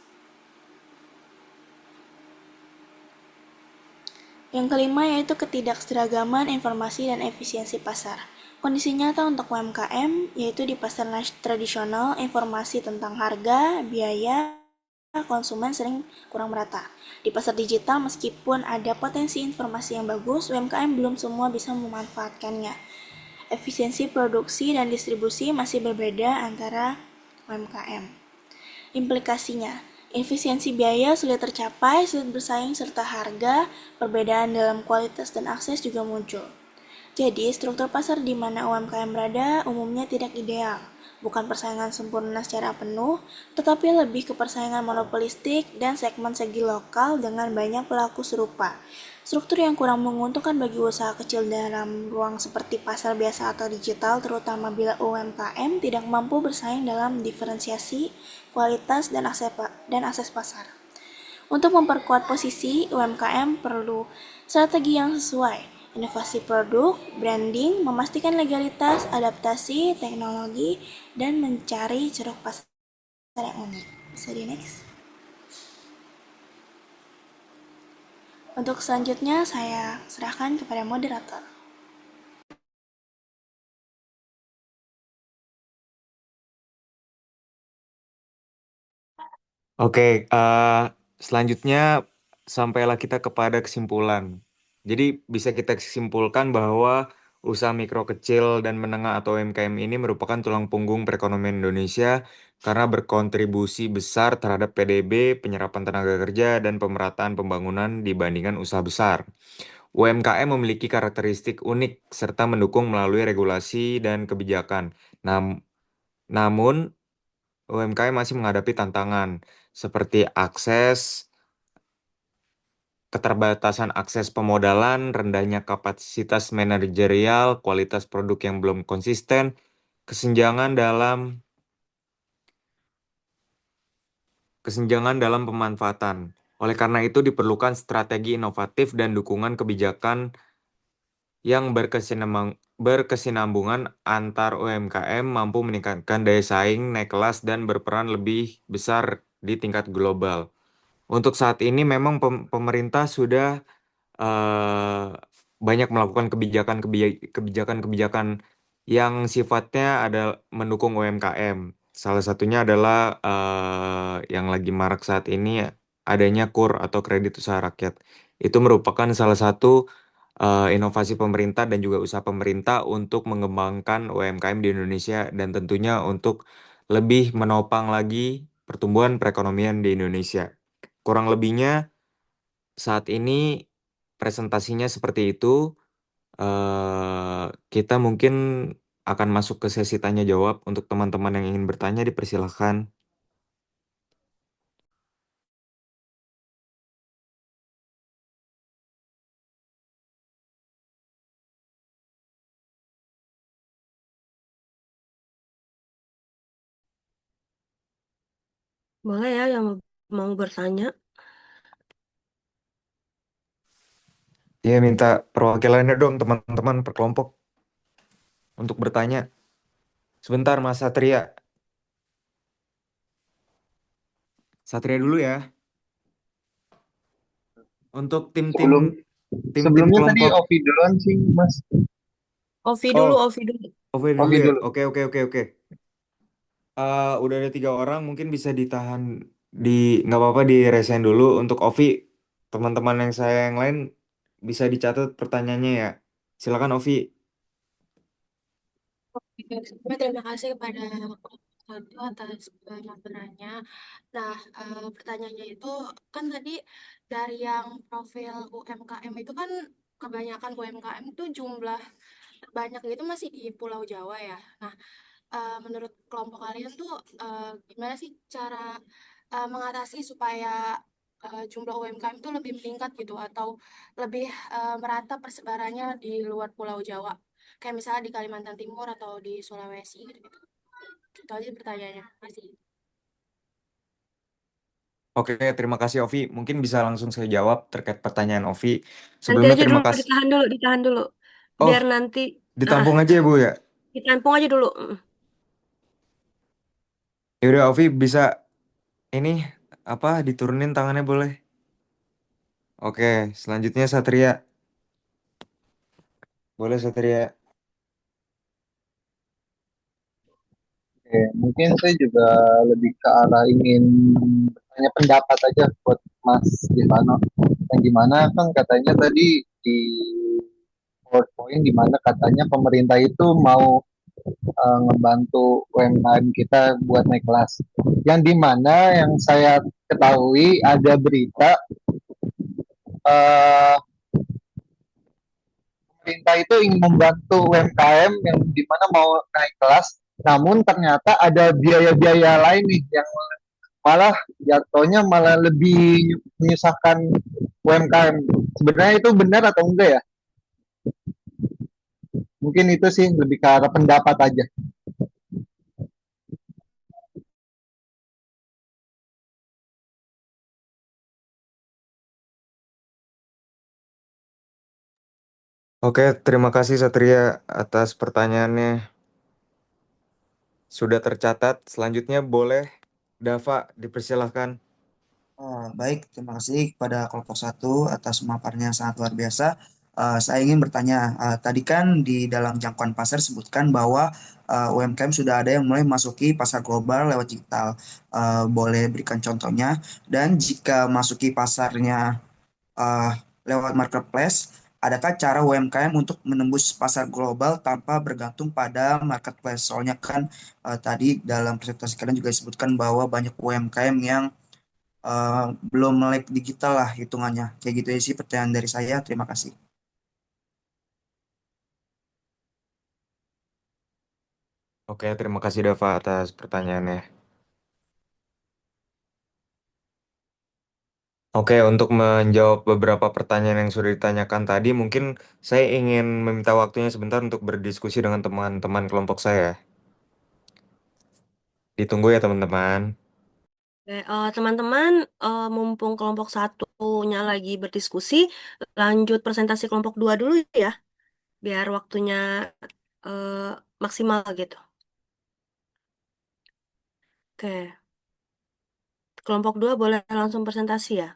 Yang kelima yaitu ketidakseragaman informasi dan efisiensi pasar. Kondisi nyata untuk UMKM yaitu di pasar tradisional informasi tentang harga, biaya, konsumen sering kurang merata. Di pasar digital meskipun ada potensi informasi yang bagus, UMKM belum semua bisa memanfaatkannya. Efisiensi produksi dan distribusi masih berbeda antara UMKM. Implikasinya, efisiensi biaya sulit tercapai, sulit bersaing, serta harga, perbedaan dalam kualitas dan akses juga muncul. Jadi, struktur pasar di mana UMKM berada umumnya tidak ideal. Bukan persaingan sempurna secara penuh, tetapi lebih ke persaingan monopolistik dan segmen segi lokal dengan banyak pelaku serupa. Struktur yang kurang menguntungkan bagi usaha kecil dalam ruang seperti pasar biasa atau digital, terutama bila UMKM tidak mampu bersaing dalam diferensiasi, kualitas, dan akses pasar. Untuk memperkuat posisi, UMKM perlu strategi yang sesuai, inovasi produk, branding, memastikan legalitas, adaptasi, teknologi, dan mencari ceruk pasar yang unik. Bisa di next. Untuk selanjutnya, saya serahkan kepada moderator. Oke, selanjutnya sampailah kita kepada kesimpulan. Jadi bisa kita simpulkan bahwa usaha mikro kecil dan menengah atau UMKM ini merupakan tulang punggung perekonomian Indonesia karena berkontribusi besar terhadap PDB, penyerapan tenaga kerja, dan pemerataan pembangunan dibandingkan usaha besar. UMKM memiliki karakteristik unik serta mendukung melalui regulasi dan kebijakan. Namun, UMKM masih menghadapi tantangan seperti keterbatasan akses pemodalan, rendahnya kapasitas manajerial, kualitas produk yang belum konsisten, kesenjangan dalam kesenjangan dalam pemanfaatan. Oleh karena itu diperlukan strategi inovatif dan dukungan kebijakan yang berkesinambungan antar UMKM mampu meningkatkan daya saing, naik kelas, dan berperan lebih besar di tingkat global. Untuk saat ini memang pemerintah sudah eh, banyak melakukan kebijakan-kebijakan yang sifatnya ada mendukung UMKM. Salah satunya adalah yang lagi marak saat ini adanya KUR atau kredit usaha rakyat. Itu merupakan salah satu inovasi pemerintah dan juga usaha pemerintah untuk mengembangkan UMKM di Indonesia dan tentunya untuk lebih menopang lagi pertumbuhan perekonomian di Indonesia. Kurang lebihnya saat ini presentasinya seperti itu. Kita mungkin akan masuk ke sesi tanya jawab. Untuk teman-teman yang ingin bertanya, dipersilahkan. Boleh ya yang mau bertanya. Ya, minta perwakilannya dong teman-teman per kelompok untuk bertanya. Sebentar, Mas Satria. Satria dulu ya. Untuk tim-tim Sebelum tim-tim sebelumnya tadi kelompok. Ovi duluan sih, Mas. Ovi dulu, Oh, Ovi dulu. Ovi dulu Ovi ya. dulu. Oke, oke, oke, oke. Udah ada 3 orang, mungkin bisa ditahan di nggak apa-apa diresign dulu untuk Ovi. Teman-teman yang saya yang lain bisa dicatat pertanyaannya ya. Silakan Ovi. Terima kasih kepada satu atas laporannya. Nah, pertanyaannya itu kan tadi dari yang profil UMKM itu kan kebanyakan UMKM itu jumlah terbanyak itu masih di Pulau Jawa ya. Nah, menurut kelompok kalian tuh gimana sih cara mengatasi supaya jumlah UMKM itu lebih meningkat gitu atau lebih merata persebarannya di luar Pulau Jawa? Kayak misalnya di Kalimantan Timur atau di Sulawesi gitu-gitu. Itu aja pertanyaannya. Masih. Oke, terima kasih Ovi. Mungkin bisa langsung saya jawab terkait pertanyaan Ovi. Nanti Sebelumnya aja terima dulu, kasih. ditahan dulu. Oh, Biar nanti, ah, ah, ditampung aja ya Bu ya. ditampung aja dulu. Yaudah Ovi bisa ini apa diturunin tangannya boleh? Oke, selanjutnya Satria. Boleh Satria. Oke, mungkin saya juga lebih ke arah ingin bertanya pendapat aja buat Mas Givano. Yang gimana kan katanya tadi di PowerPoint di mana katanya pemerintah itu mau ngebantu UMKM kita buat naik kelas. Yang dimana yang saya ketahui ada berita uh, pemerintah itu ingin membantu UMKM yang dimana mau naik kelas, namun ternyata ada biaya-biaya lain nih yang malah jatuhnya malah lebih menyusahkan UMKM. Sebenarnya itu benar atau enggak ya? Mungkin itu sih lebih ke arah pendapat aja. Oke, terima kasih Satria atas pertanyaannya. Sudah tercatat. Selanjutnya boleh Dava dipersilahkan. Baik, terima kasih kepada kelompok satu atas pemaparannya yang sangat luar biasa. Saya ingin bertanya, tadi kan di dalam jangkauan pasar sebutkan bahwa UMKM sudah ada yang mulai memasuki pasar global lewat digital. Boleh berikan contohnya? Dan jika masuki pasarnya uh, lewat marketplace, adakah cara UMKM untuk menembus pasar global tanpa bergantung pada marketplace? Soalnya kan tadi dalam presentasi kalian juga disebutkan bahwa banyak UMKM yang belum melek digital lah hitungannya. Kayak gitu ya sih pertanyaan dari saya. Terima kasih. Oke, terima kasih Dava atas pertanyaannya. Oke, untuk menjawab beberapa pertanyaan yang sudah ditanyakan tadi, mungkin saya ingin meminta waktunya sebentar untuk berdiskusi dengan teman-teman kelompok saya. Ditunggu ya teman-teman. Oke, teman-teman, mumpung kelompok satunya lagi berdiskusi, lanjut presentasi kelompok dua dulu ya, biar waktunya eh, maksimal gitu. Oke, kelompok dua boleh langsung presentasi ya.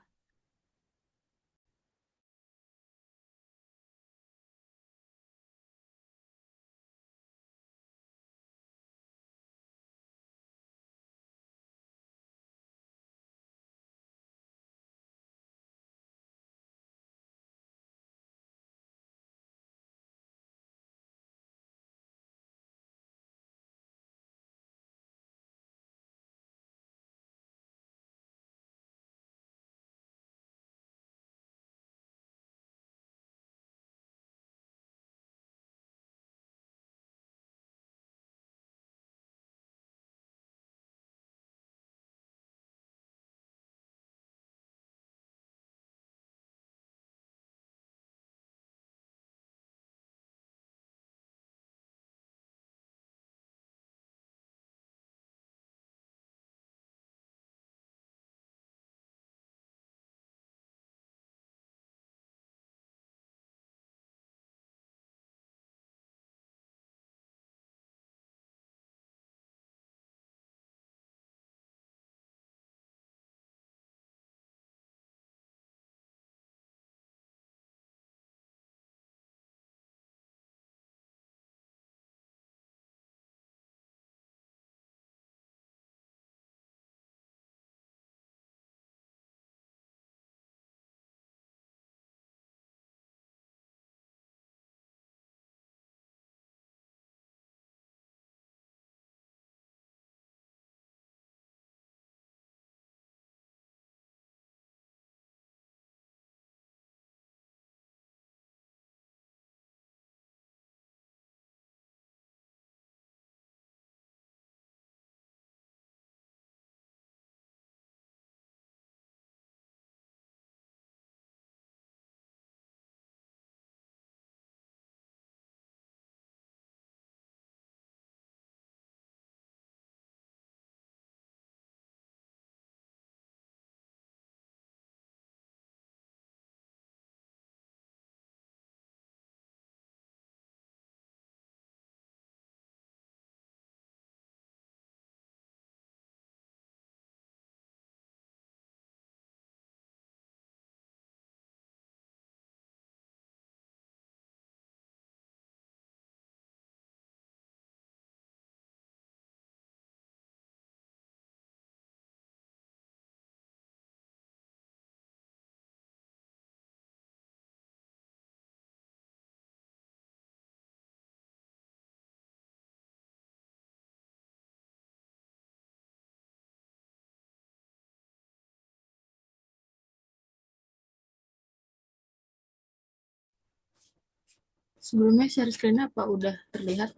Sebelumnya share screen apa udah terlihat?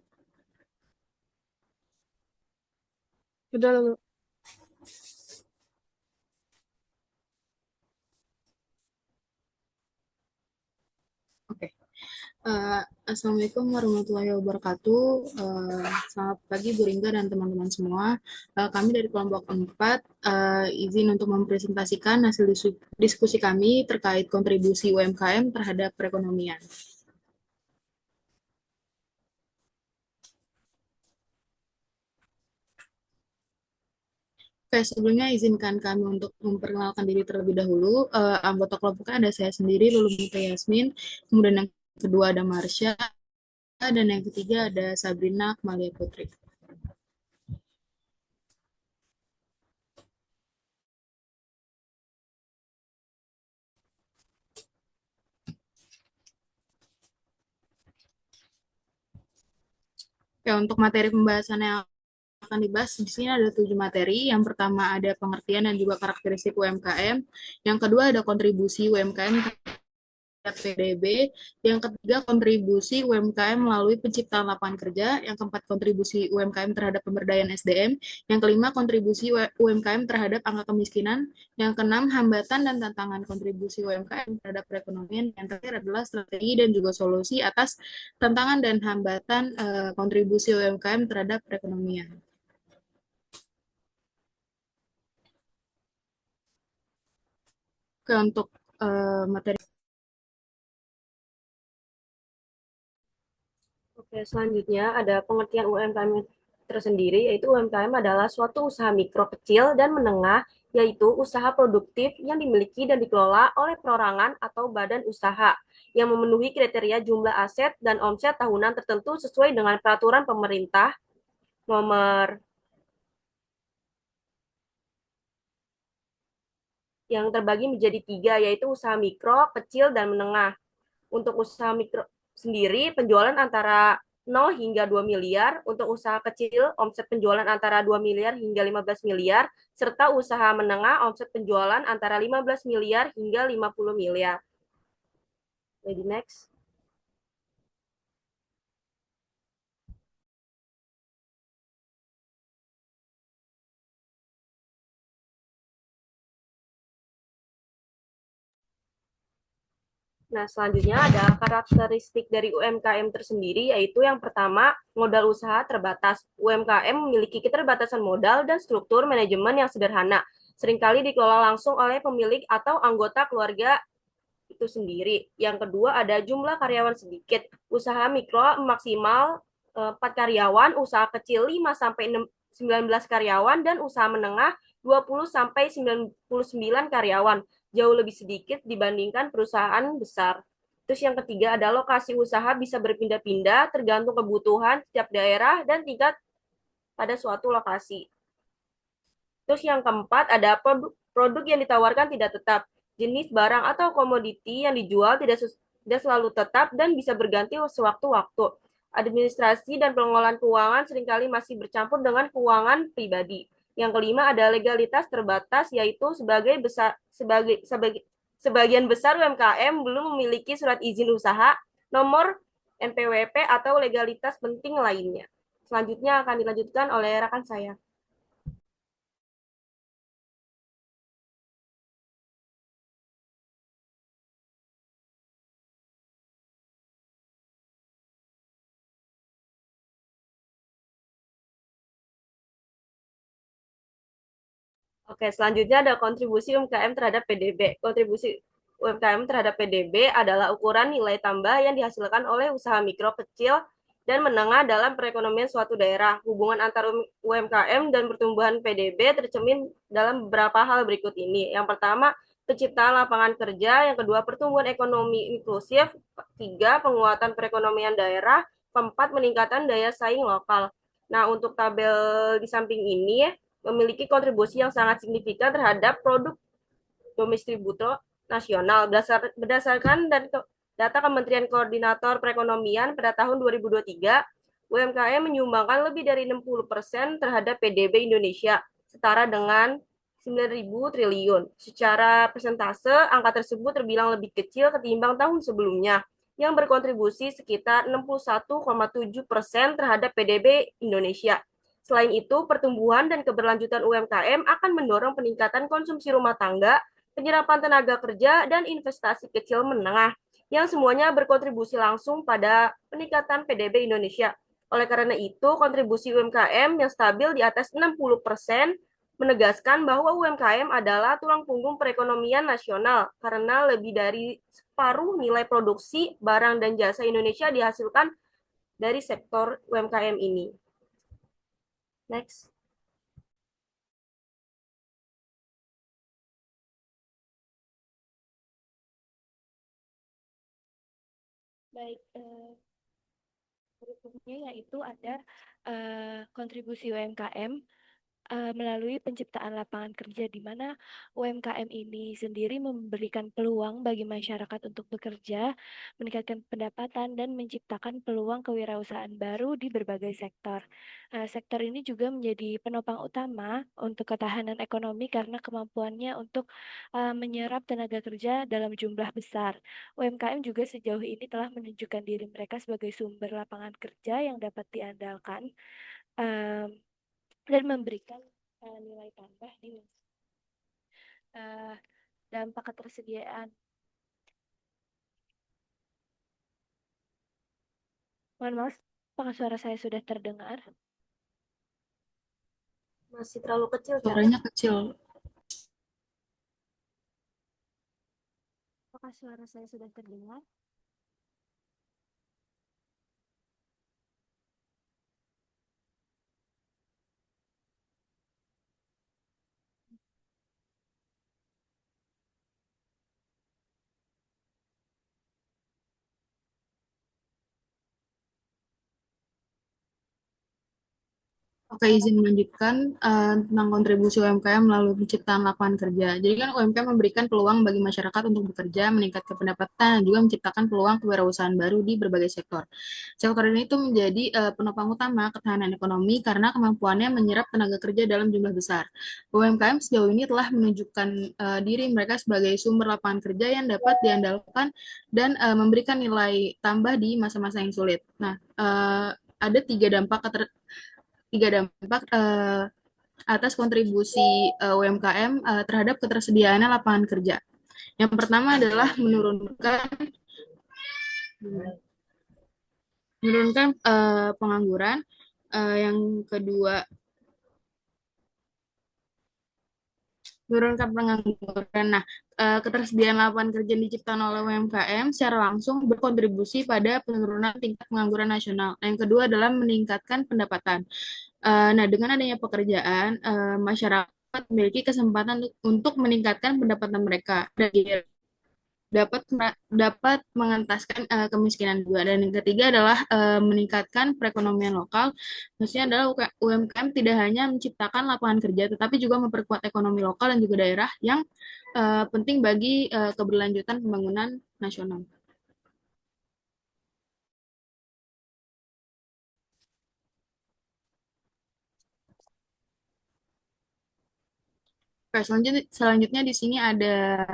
Udah, Oke. Assalamualaikum warahmatullahi wabarakatuh. Selamat pagi Bu Ringga dan teman-teman semua. Kami dari kelompok 4 izin untuk mempresentasikan hasil diskusi kami terkait kontribusi UMKM terhadap perekonomian. Oke, sebelumnya izinkan kami untuk memperkenalkan diri terlebih dahulu. Anggota kelompoknya ada saya sendiri, Lulu Mita Yasmin, kemudian yang kedua ada Marsha, dan yang ketiga ada Sabrina Kamalia Putri. Oke, untuk materi pembahasan yang akan dibahas di sini ada 7 materi. Yang pertama ada pengertian dan juga karakteristik UMKM. Yang kedua ada kontribusi UMKM terhadap PDB. Yang ketiga kontribusi UMKM melalui penciptaan lapangan kerja. Yang keempat kontribusi UMKM terhadap pemberdayaan SDM. Yang kelima kontribusi UMKM terhadap angka kemiskinan. Yang keenam hambatan dan tantangan kontribusi UMKM terhadap perekonomian. Yang terakhir adalah strategi dan juga solusi atas tantangan dan hambatan kontribusi UMKM terhadap perekonomian. Oke, untuk materi. Oke, selanjutnya ada pengertian UMKM tersendiri, yaitu UMKM adalah suatu usaha mikro kecil dan menengah, yaitu usaha produktif yang dimiliki dan dikelola oleh perorangan atau badan usaha yang memenuhi kriteria jumlah aset dan omset tahunan tertentu sesuai dengan peraturan pemerintah nomor yang terbagi menjadi 3, yaitu usaha mikro, kecil, dan menengah. Untuk usaha mikro sendiri, penjualan antara 0 hingga 2 miliar, untuk usaha kecil, omset penjualan antara 2 miliar hingga 15 miliar, serta usaha menengah, omset penjualan antara 15 miliar hingga 50 miliar. Jadi next. Nah, selanjutnya ada karakteristik dari UMKM tersendiri, yaitu yang pertama, modal usaha terbatas. UMKM memiliki keterbatasan modal dan struktur manajemen yang sederhana, seringkali dikelola langsung oleh pemilik atau anggota keluarga itu sendiri. Yang kedua, ada jumlah karyawan sedikit. Usaha mikro maksimal 4 karyawan, usaha kecil 5 sampai 19 karyawan, dan usaha menengah 20 sampai 99 karyawan. Jauh lebih sedikit dibandingkan perusahaan besar. Terus yang ketiga ada lokasi usaha bisa berpindah-pindah tergantung kebutuhan setiap daerah dan tingkat pada suatu lokasi. Terus yang keempat ada produk yang ditawarkan tidak tetap. Jenis barang atau komoditi yang dijual tidak selalu tetap dan bisa berganti sewaktu-waktu. Administrasi dan pengelolaan keuangan seringkali masih bercampur dengan keuangan pribadi. Yang kelima ada legalitas terbatas, yaitu sebagian besar UMKM belum memiliki surat izin usaha, nomor NPWP atau legalitas penting lainnya. Selanjutnya akan dilanjutkan oleh rekan saya. Oke, selanjutnya ada kontribusi UMKM terhadap PDB. Kontribusi UMKM terhadap PDB adalah ukuran nilai tambah yang dihasilkan oleh usaha mikro, kecil, dan menengah dalam perekonomian suatu daerah. Hubungan antara UMKM dan pertumbuhan PDB tercermin dalam beberapa hal berikut ini. Yang pertama, penciptaan lapangan kerja. Yang kedua, pertumbuhan ekonomi inklusif. Tiga, penguatan perekonomian daerah. Keempat, peningkatan daya saing lokal. Nah, untuk tabel di samping ini memiliki kontribusi yang sangat signifikan terhadap produk domestik bruto nasional. Berdasarkan data Kementerian Koordinator Perekonomian pada tahun 2023, UMKM menyumbangkan lebih dari 60% terhadap PDB Indonesia, setara dengan 9.000 triliun. Secara persentase, angka tersebut terbilang lebih kecil ketimbang tahun sebelumnya, yang berkontribusi sekitar 61,7% terhadap PDB Indonesia. Selain itu, pertumbuhan dan keberlanjutan UMKM akan mendorong peningkatan konsumsi rumah tangga, penyerapan tenaga kerja, dan investasi kecil menengah, yang semuanya berkontribusi langsung pada peningkatan PDB Indonesia. Oleh karena itu, kontribusi UMKM yang stabil di atas 60% menegaskan bahwa UMKM adalah tulang punggung perekonomian nasional karena lebih dari separuh nilai produksi barang dan jasa Indonesia dihasilkan dari sektor UMKM ini. Next. Baik, berikutnya yaitu ada kontribusi UMKM melalui penciptaan lapangan kerja, di mana UMKM ini sendiri memberikan peluang bagi masyarakat untuk bekerja, meningkatkan pendapatan, dan menciptakan peluang kewirausahaan baru di berbagai sektor. Sektor ini juga menjadi penopang utama untuk ketahanan ekonomi karena kemampuannya untuk menyerap tenaga kerja dalam jumlah besar. UMKM juga sejauh ini telah menunjukkan diri mereka sebagai sumber lapangan kerja yang dapat diandalkan. Dan memberikan nilai tambah di dampak ketersediaan. Mohon maaf, apakah suara saya sudah terdengar? Masih terlalu kecil, Suaranya kecil. Apakah suara saya sudah terdengar? Oke, izin melanjutkan tentang kontribusi UMKM melalui penciptaan lapangan kerja. Jadi kan UMKM memberikan peluang bagi masyarakat untuk bekerja, meningkatkan pendapatan, dan juga menciptakan peluang kewirausahaan baru di berbagai sektor. Sektor ini tuh menjadi penopang utama ketahanan ekonomi karena kemampuannya menyerap tenaga kerja dalam jumlah besar. UMKM sejauh ini telah menunjukkan diri mereka sebagai sumber lapangan kerja yang dapat diandalkan dan memberikan nilai tambah di masa-masa yang sulit. Nah, ada tiga dampak atas kontribusi UMKM terhadap ketersediaannya lapangan kerja. Yang pertama adalah menurunkan pengangguran. Yang kedua, menurunkan pengangguran. Nah, ketersediaan lapangan kerja yang diciptakan oleh UMKM secara langsung berkontribusi pada penurunan tingkat pengangguran nasional. Yang kedua adalah meningkatkan pendapatan. Nah, dengan adanya pekerjaan, masyarakat memiliki kesempatan untuk meningkatkan pendapatan mereka dan dapat mengentaskan kemiskinan juga. Dan yang ketiga adalah meningkatkan perekonomian lokal. Maksudnya adalah UMKM tidak hanya menciptakan lapangan kerja, tetapi juga memperkuat ekonomi lokal dan juga daerah yang penting bagi keberlanjutan pembangunan nasional. Oke, selanjutnya di sini ada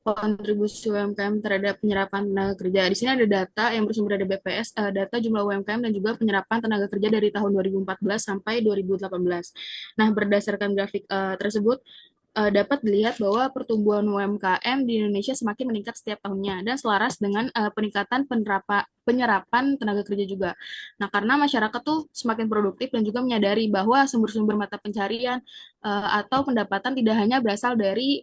kontribusi UMKM terhadap penyerapan tenaga kerja. Di sini ada data yang bersumber dari BPS, data jumlah UMKM dan juga penyerapan tenaga kerja dari tahun 2014 sampai 2018. Nah, berdasarkan grafik tersebut, dapat dilihat bahwa pertumbuhan UMKM di Indonesia semakin meningkat setiap tahunnya dan selaras dengan peningkatan penyerapan tenaga kerja juga. Nah, karena masyarakat tuh semakin produktif dan juga menyadari bahwa sumber-sumber mata pencarian atau pendapatan tidak hanya berasal dari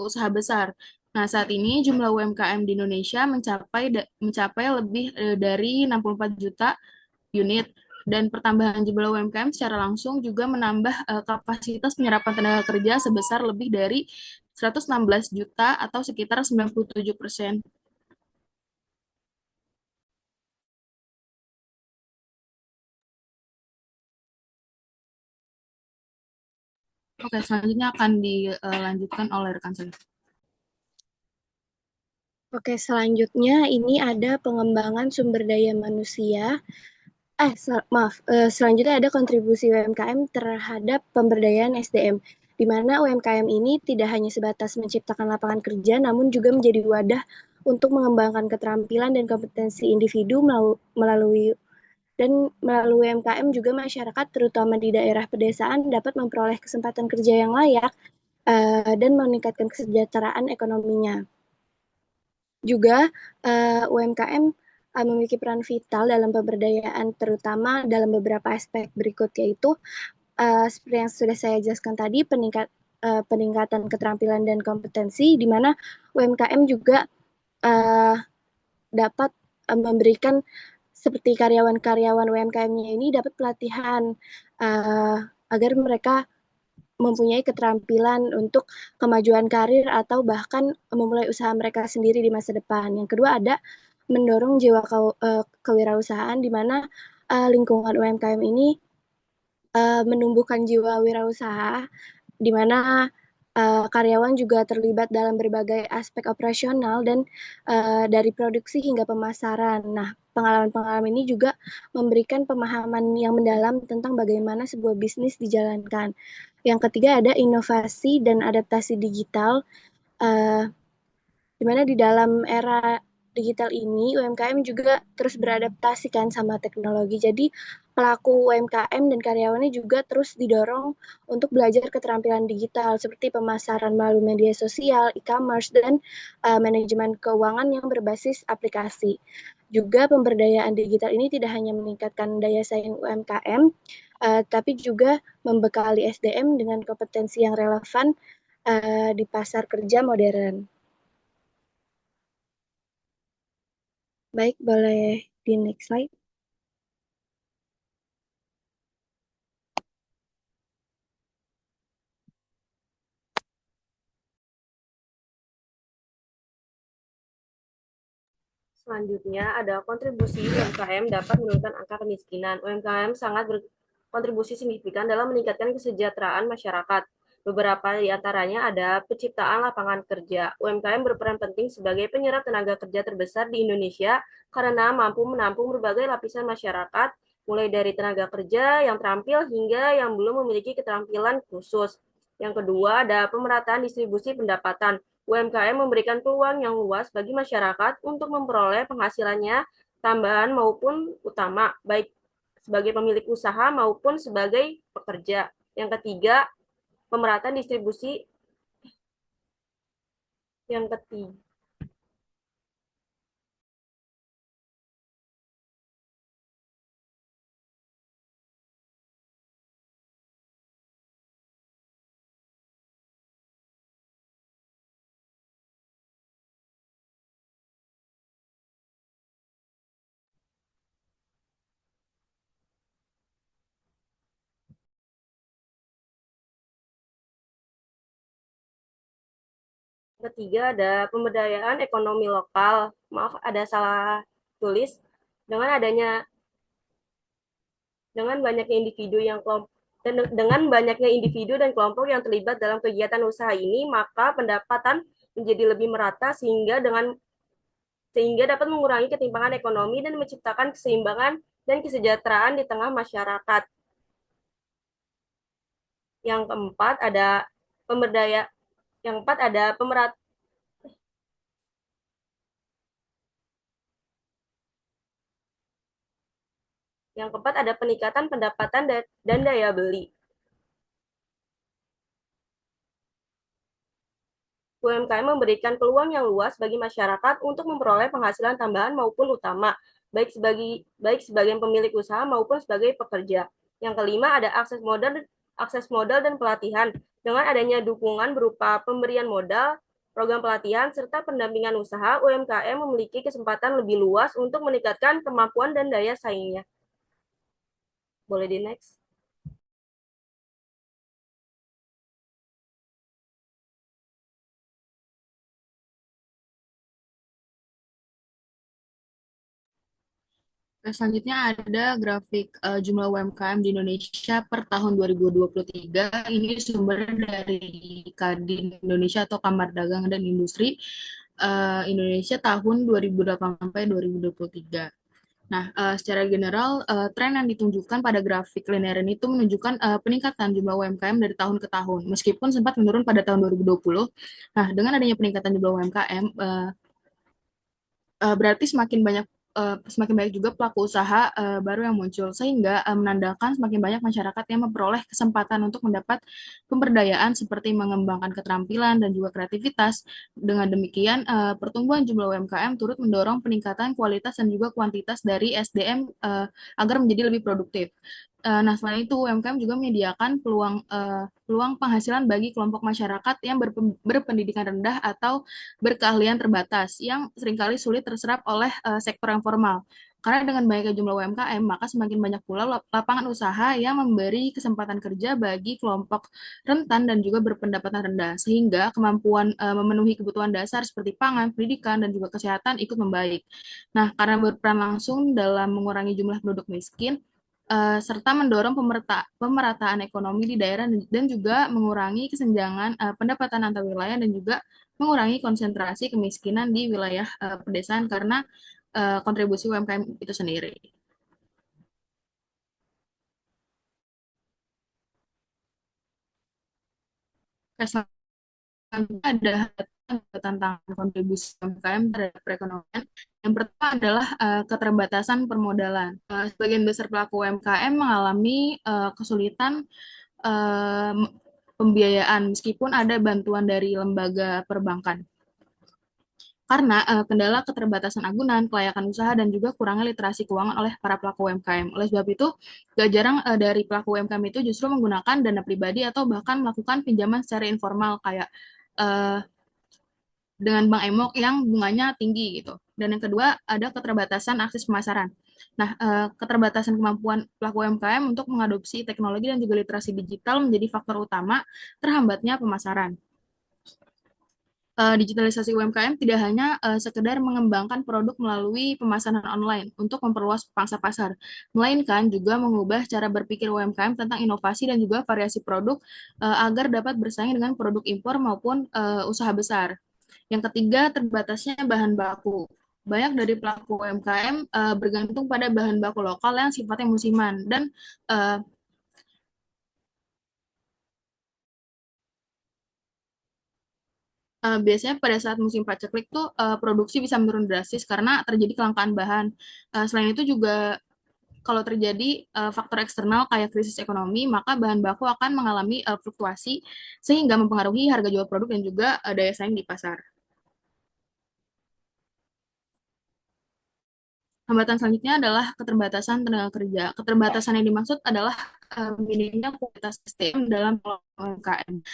usaha besar. Nah, saat ini jumlah UMKM di Indonesia mencapai lebih dari 64 juta unit dan pertambahan jumlah UMKM secara langsung juga menambah kapasitas penyerapan tenaga kerja sebesar lebih dari 116 juta atau sekitar 97%. Oke, selanjutnya akan dilanjutkan oleh rekan saya. Oke, selanjutnya ini ada pengembangan sumber daya manusia. Selanjutnya ada kontribusi UMKM terhadap pemberdayaan SDM, di mana UMKM ini tidak hanya sebatas menciptakan lapangan kerja, namun juga menjadi wadah untuk mengembangkan keterampilan dan kompetensi individu melalui UMKM juga masyarakat terutama di daerah pedesaan dapat memperoleh kesempatan kerja yang layak dan meningkatkan kesejahteraan ekonominya. Juga UMKM memiliki peran vital dalam pemberdayaan terutama dalam beberapa aspek berikut, yaitu seperti yang sudah saya jelaskan tadi, peningkatan keterampilan dan kompetensi, di mana UMKM juga dapat memberikan seperti karyawan-karyawan UMKM-nya ini dapat pelatihan agar mereka mempunyai keterampilan untuk kemajuan karir atau bahkan memulai usaha mereka sendiri di masa depan. Yang kedua ada mendorong jiwa kewirausahaan, di mana lingkungan UMKM ini menumbuhkan jiwa wirausaha, di mana karyawan juga terlibat dalam berbagai aspek operasional dan dari produksi hingga pemasaran. Nah, pengalaman-pengalaman ini juga memberikan pemahaman yang mendalam tentang bagaimana sebuah bisnis dijalankan. Yang ketiga ada inovasi dan adaptasi digital, di mana di dalam era digital ini UMKM juga terus beradaptasi kan sama teknologi. Jadi pelaku UMKM dan karyawannya juga terus didorong untuk belajar keterampilan digital seperti pemasaran melalui media sosial, e-commerce, dan manajemen keuangan yang berbasis aplikasi. Juga pemberdayaan digital ini tidak hanya meningkatkan daya saing UMKM, tapi juga membekali SDM dengan kompetensi yang relevan di pasar kerja modern. Baik, boleh di next slide. Selanjutnya ada kontribusi UMKM dapat menurunkan angka kemiskinan. UMKM sangat berkontribusi signifikan dalam meningkatkan kesejahteraan masyarakat. Beberapa di antaranya ada penciptaan lapangan kerja. UMKM berperan penting sebagai penyerap tenaga kerja terbesar di Indonesia karena mampu menampung berbagai lapisan masyarakat, mulai dari tenaga kerja yang terampil hingga yang belum memiliki keterampilan khusus. Yang kedua ada pemerataan distribusi pendapatan. UMKM memberikan peluang yang luas bagi masyarakat untuk memperoleh penghasilannya tambahan maupun utama, baik sebagai pemilik usaha maupun sebagai pekerja. Yang ketiga, pemerataan distribusi. Yang ketiga, ada pemberdayaan ekonomi lokal. Maaf, ada salah tulis. Dengan banyaknya individu dan kelompok yang terlibat dalam kegiatan usaha ini, maka pendapatan menjadi lebih merata sehingga dapat mengurangi ketimpangan ekonomi dan menciptakan keseimbangan dan kesejahteraan di tengah masyarakat. Yang keempat ada peningkatan pendapatan dan daya beli. UMKM memberikan peluang yang luas bagi masyarakat untuk memperoleh penghasilan tambahan maupun utama, baik sebagai pemilik usaha maupun sebagai pekerja. Yang kelima ada akses modal dan pelatihan. Dengan adanya dukungan berupa pemberian modal, program pelatihan, serta pendampingan usaha, UMKM memiliki kesempatan lebih luas untuk meningkatkan kemampuan dan daya saingnya. Boleh di next. Selanjutnya ada grafik jumlah UMKM di Indonesia per tahun 2023. Ini sumber dari Kadin Indonesia atau Kamar Dagang dan Industri Indonesia tahun 2008 sampai 2023. Nah, secara general, tren yang ditunjukkan pada grafik linear ini itu menunjukkan peningkatan jumlah UMKM dari tahun ke tahun, meskipun sempat menurun pada tahun 2020. Nah, dengan adanya peningkatan jumlah UMKM, berarti semakin banyak juga pelaku usaha baru yang muncul, sehingga menandakan semakin banyak masyarakat yang memperoleh kesempatan untuk mendapat pemberdayaan seperti mengembangkan keterampilan dan juga kreativitas. Dengan demikian, pertumbuhan jumlah UMKM turut mendorong peningkatan kualitas dan juga kuantitas dari SDM agar menjadi lebih produktif. Nah, selain itu, UMKM juga menyediakan peluang penghasilan bagi kelompok masyarakat yang berpendidikan rendah atau berkeahlian terbatas yang seringkali sulit terserap oleh sektor yang formal. Karena dengan banyaknya jumlah UMKM, maka semakin banyak pula lapangan usaha yang memberi kesempatan kerja bagi kelompok rentan dan juga berpendapatan rendah, sehingga kemampuan memenuhi kebutuhan dasar seperti pangan, pendidikan, dan juga kesehatan ikut membaik. Nah, karena berperan langsung dalam mengurangi jumlah penduduk miskin, serta mendorong pemerataan ekonomi di daerah dan juga mengurangi kesenjangan pendapatan antar wilayah dan juga mengurangi konsentrasi kemiskinan di wilayah pedesaan karena kontribusi UMKM itu sendiri. Selanjutnya ada tentang kontribusi UMKM terhadap perekonomian. Yang pertama adalah keterbatasan permodalan. Sebagian besar pelaku UMKM mengalami kesulitan eh, pembiayaan meskipun ada bantuan dari lembaga perbankan. Karena kendala keterbatasan agunan, kelayakan usaha, dan juga kurangnya literasi keuangan oleh para pelaku UMKM. Oleh sebab itu, gak jarang dari pelaku UMKM itu justru menggunakan dana pribadi atau bahkan melakukan pinjaman secara informal kayak uh, dengan bank emok yang bunganya tinggi gitu. Dan yang kedua ada keterbatasan akses pemasaran. Nah, keterbatasan kemampuan pelaku UMKM untuk mengadopsi teknologi dan juga literasi digital menjadi faktor utama terhambatnya pemasaran. Digitalisasi UMKM tidak hanya sekedar mengembangkan produk melalui pemasaran online untuk memperluas pangsa pasar, melainkan juga mengubah cara berpikir UMKM tentang inovasi dan juga variasi produk agar dapat bersaing dengan produk impor maupun usaha besar. Yang ketiga, terbatasnya bahan baku. Banyak dari pelaku UMKM bergantung pada bahan baku lokal yang sifatnya musiman dan uh, biasanya pada saat musim paceklik tuh produksi bisa menurun drastis karena terjadi kelangkaan bahan. Selain itu juga kalau terjadi faktor eksternal kayak krisis ekonomi, maka bahan baku akan mengalami fluktuasi sehingga mempengaruhi harga jual produk dan juga daya saing di pasar. Hambatan selanjutnya adalah keterbatasan tenaga kerja. Keterbatasan yang dimaksud adalah minimnya kualitas SDM dalam UMKM.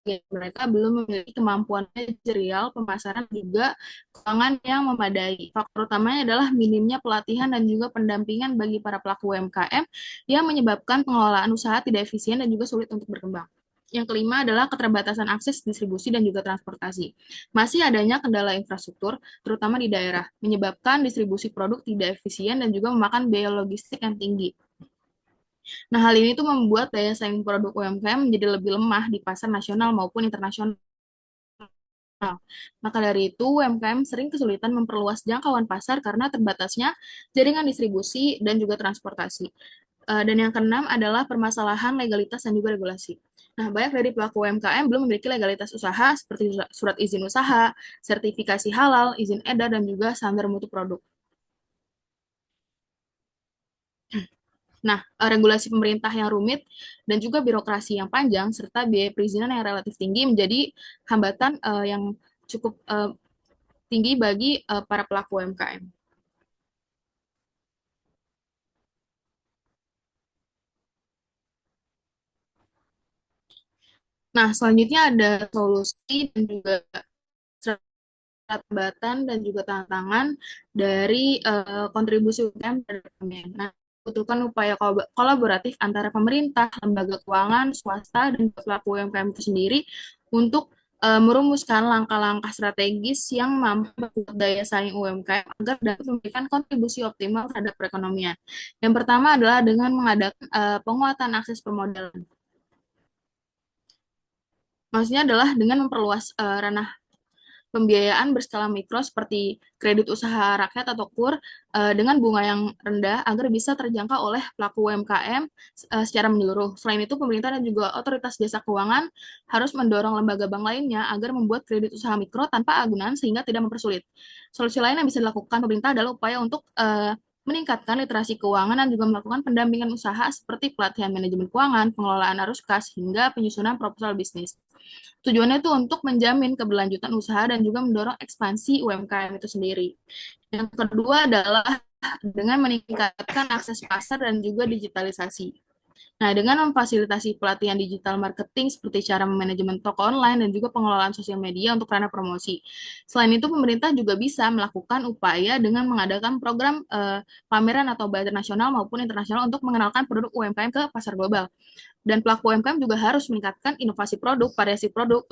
Mereka belum memiliki kemampuan manajerial, pemasaran, juga keuangan yang memadai. Faktor utamanya adalah minimnya pelatihan dan juga pendampingan bagi para pelaku UMKM yang menyebabkan pengelolaan usaha tidak efisien dan juga sulit untuk berkembang. Yang kelima adalah keterbatasan akses distribusi dan juga transportasi. Masih adanya kendala infrastruktur, terutama di daerah, menyebabkan distribusi produk tidak efisien dan juga memakan biaya logistik yang tinggi. Nah, hal ini tuh membuat daya saing produk UMKM menjadi lebih lemah di pasar nasional maupun internasional. Maka dari itu, UMKM sering kesulitan memperluas jangkauan pasar karena terbatasnya jaringan distribusi dan juga transportasi. Dan yang keenam adalah permasalahan legalitas dan juga regulasi. Nah, banyak dari pelaku UMKM belum memiliki legalitas usaha seperti surat izin usaha, sertifikasi halal, izin edar, dan juga standar mutu produk. Nah, regulasi pemerintah yang rumit dan juga birokrasi yang panjang serta biaya perizinan yang relatif tinggi menjadi hambatan yang cukup tinggi bagi para pelaku UMKM. Nah, selanjutnya ada solusi dan juga hambatan dan juga tantangan dari kontribusi UMKM terhadap perekonomian. Nah, butuhkan upaya kolaboratif antara pemerintah, lembaga keuangan, swasta, dan pelaku UMKM itu sendiri untuk merumuskan langkah-langkah strategis yang mampu membuat daya saing UMKM agar dapat memberikan kontribusi optimal terhadap perekonomian. Yang pertama adalah dengan mengadakan penguatan akses permodalan. Maksudnya adalah dengan memperluas ranah pembiayaan berskala mikro seperti kredit usaha rakyat atau KUR dengan bunga yang rendah agar bisa terjangkau oleh pelaku UMKM secara menyeluruh. Selain itu, pemerintah dan juga otoritas jasa keuangan harus mendorong lembaga bank lainnya agar membuat kredit usaha mikro tanpa agunan sehingga tidak mempersulit. Solusi lain yang bisa dilakukan pemerintah adalah upaya untuk meningkatkan literasi keuangan dan juga melakukan pendampingan usaha seperti pelatihan manajemen keuangan, pengelolaan arus kas, hingga penyusunan proposal bisnis. Tujuannya itu untuk menjamin keberlanjutan usaha dan juga mendorong ekspansi UMKM itu sendiri. Yang kedua adalah dengan meningkatkan akses pasar dan juga digitalisasi. Nah, dengan memfasilitasi pelatihan digital marketing seperti cara manajemen toko online dan juga pengelolaan sosial media untuk ranah promosi. Selain itu, pemerintah juga bisa melakukan upaya dengan mengadakan program pameran atau bazar nasional maupun internasional untuk mengenalkan produk UMKM ke pasar global. Dan pelaku UMKM juga harus meningkatkan inovasi produk, variasi produk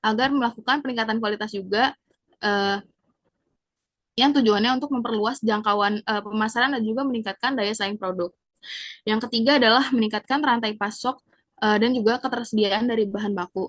agar melakukan peningkatan kualitas juga yang tujuannya untuk memperluas jangkauan pemasaran dan juga meningkatkan daya saing produk. Yang ketiga adalah meningkatkan rantai pasok dan juga ketersediaan dari bahan baku.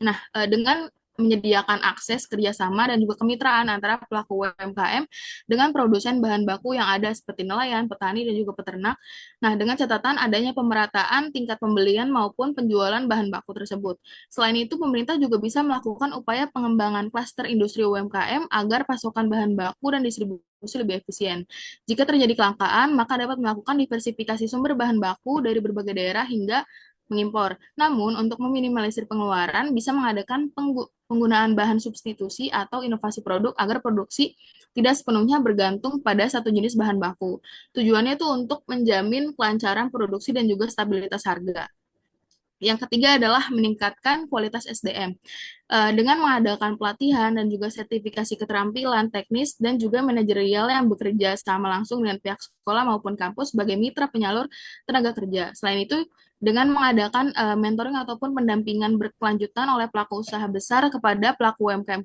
Nah, dengan menyediakan akses kerjasama dan juga kemitraan antara pelaku UMKM dengan produsen bahan baku yang ada seperti nelayan, petani, dan juga peternak. Nah, dengan catatan adanya pemerataan tingkat pembelian maupun penjualan bahan baku tersebut. Selain itu, pemerintah juga bisa melakukan upaya pengembangan klaster industri UMKM agar pasokan bahan baku dan distribusi lebih efisien. Jika terjadi kelangkaan, maka dapat melakukan diversifikasi sumber bahan baku dari berbagai daerah hingga mengimpor. Namun, untuk meminimalisir pengeluaran, bisa mengadakan penggunaan bahan substitusi atau inovasi produk agar produksi tidak sepenuhnya bergantung pada satu jenis bahan baku. Tujuannya itu untuk menjamin kelancaran produksi dan juga stabilitas harga. Yang ketiga adalah meningkatkan kualitas SDM dengan mengadakan pelatihan dan juga sertifikasi keterampilan teknis dan juga manajerial yang bekerja sama langsung dengan pihak sekolah maupun kampus sebagai mitra penyalur tenaga kerja. Selain itu, dengan mengadakan mentoring ataupun pendampingan berkelanjutan oleh pelaku usaha besar kepada pelaku UMKM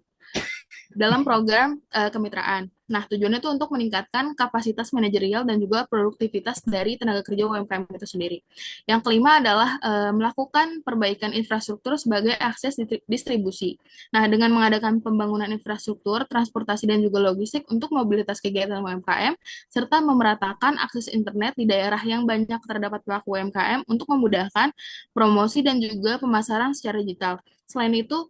dalam program kemitraan. Nah, tujuannya itu untuk meningkatkan kapasitas manajerial dan juga produktivitas dari tenaga kerja UMKM itu sendiri. Yang kelima adalah melakukan perbaikan infrastruktur sebagai akses distribusi. Nah, dengan mengadakan pembangunan infrastruktur, transportasi, dan juga logistik untuk mobilitas kegiatan UMKM, serta memeratakan akses internet di daerah yang banyak terdapat pelaku UMKM untuk memudahkan promosi dan juga pemasaran secara digital. Selain itu,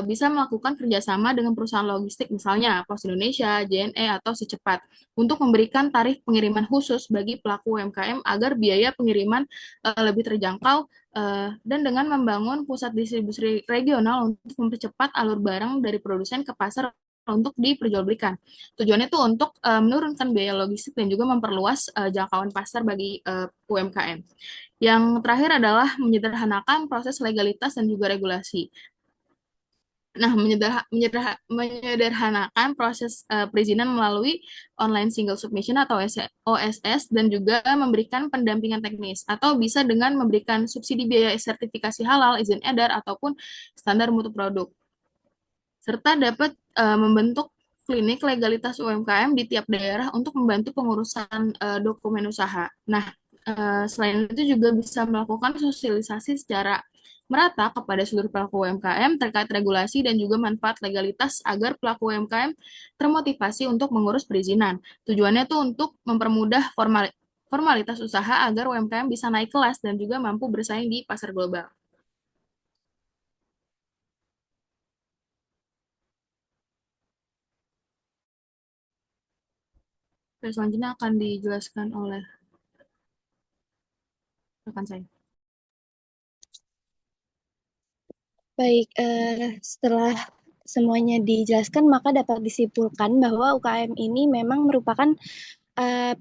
bisa melakukan kerjasama dengan perusahaan logistik, misalnya Pos Indonesia, JNE, atau Si Cepat, untuk memberikan tarif pengiriman khusus bagi pelaku UMKM agar biaya pengiriman lebih terjangkau, dan dengan membangun pusat distribusi regional untuk mempercepat alur barang dari produsen ke pasar untuk diperjualbelikan. Tujuannya itu untuk menurunkan biaya logistik dan juga memperluas jangkauan pasar bagi UMKM. Yang terakhir adalah menyederhanakan proses legalitas dan juga regulasi. Nah, menyederhanakan proses perizinan melalui online single submission atau OSS dan juga memberikan pendampingan teknis atau bisa dengan memberikan subsidi biaya sertifikasi halal, izin edar ataupun standar mutu produk. Serta dapat membentuk klinik legalitas UMKM di tiap daerah untuk membantu pengurusan dokumen usaha. Nah, selain itu juga bisa melakukan sosialisasi secara merata kepada seluruh pelaku UMKM terkait regulasi dan juga manfaat legalitas agar pelaku UMKM termotivasi untuk mengurus perizinan. Tujuannya itu untuk mempermudah formalitas usaha agar UMKM bisa naik kelas dan juga mampu bersaing di pasar global. Selanjutnya akan dijelaskan oleh rekan saya. Baik, setelah semuanya dijelaskan, maka dapat disimpulkan bahwa UKM ini memang merupakan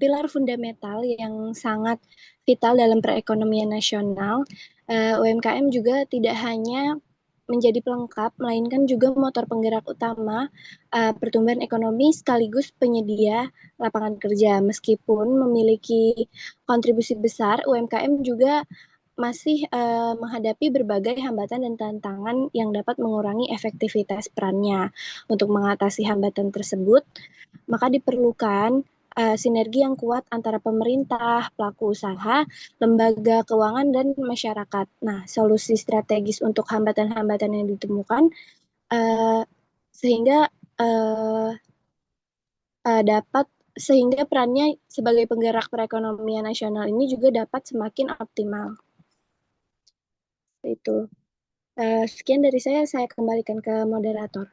pilar fundamental yang sangat vital dalam perekonomian nasional. UMKM juga tidak hanya menjadi pelengkap, melainkan juga motor penggerak utama pertumbuhan ekonomi sekaligus penyedia lapangan kerja. Meskipun memiliki kontribusi besar, UMKM juga masih menghadapi berbagai hambatan dan tantangan yang dapat mengurangi efektivitas perannya. Untuk mengatasi hambatan tersebut, maka diperlukan sinergi yang kuat antara pemerintah, pelaku usaha, lembaga keuangan, dan masyarakat. Nah, solusi strategis untuk hambatan-hambatan yang ditemukan uh, sehingga uh, dapat sehingga perannya sebagai penggerak perekonomian nasional ini juga dapat semakin optimal. Itu. Sekian dari saya kembalikan ke moderator.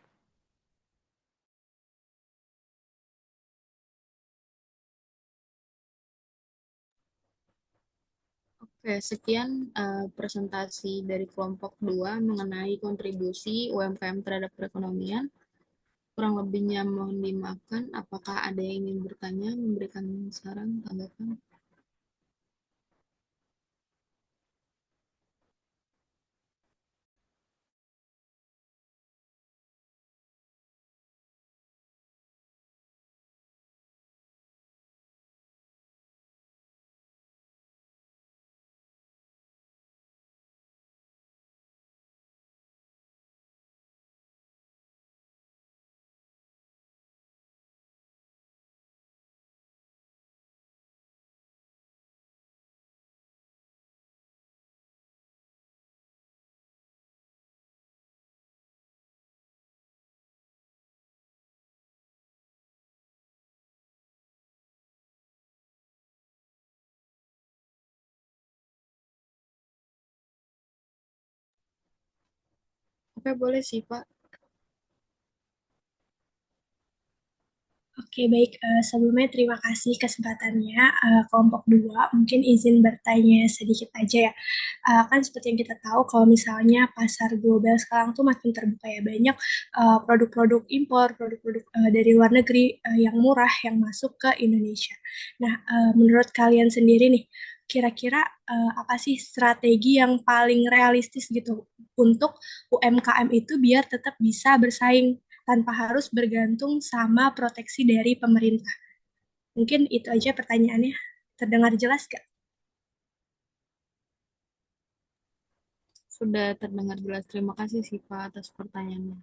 Oke, sekian presentasi dari kelompok 2 mengenai kontribusi UMKM terhadap perekonomian. Kurang lebihnya mohon dimaafkan. Apakah ada yang ingin bertanya, memberikan saran, tanggapan? Oke, boleh sih, Pak. Oke, baik. Sebelumnya terima kasih kesempatannya. Kelompok 2, mungkin izin bertanya sedikit aja ya. Kan seperti yang kita tahu, kalau misalnya pasar global sekarang tuh makin terbuka ya, banyak produk-produk impor, produk-produk dari luar negeri yang murah yang masuk ke Indonesia. Nah, menurut kalian sendiri nih, kira-kira apa sih strategi yang paling realistis gitu untuk UMKM itu biar tetap bisa bersaing tanpa harus bergantung sama proteksi dari pemerintah. Mungkin itu aja pertanyaannya. Terdengar jelas gak? Sudah terdengar jelas. Terima kasih sih, Pak, atas pertanyaannya.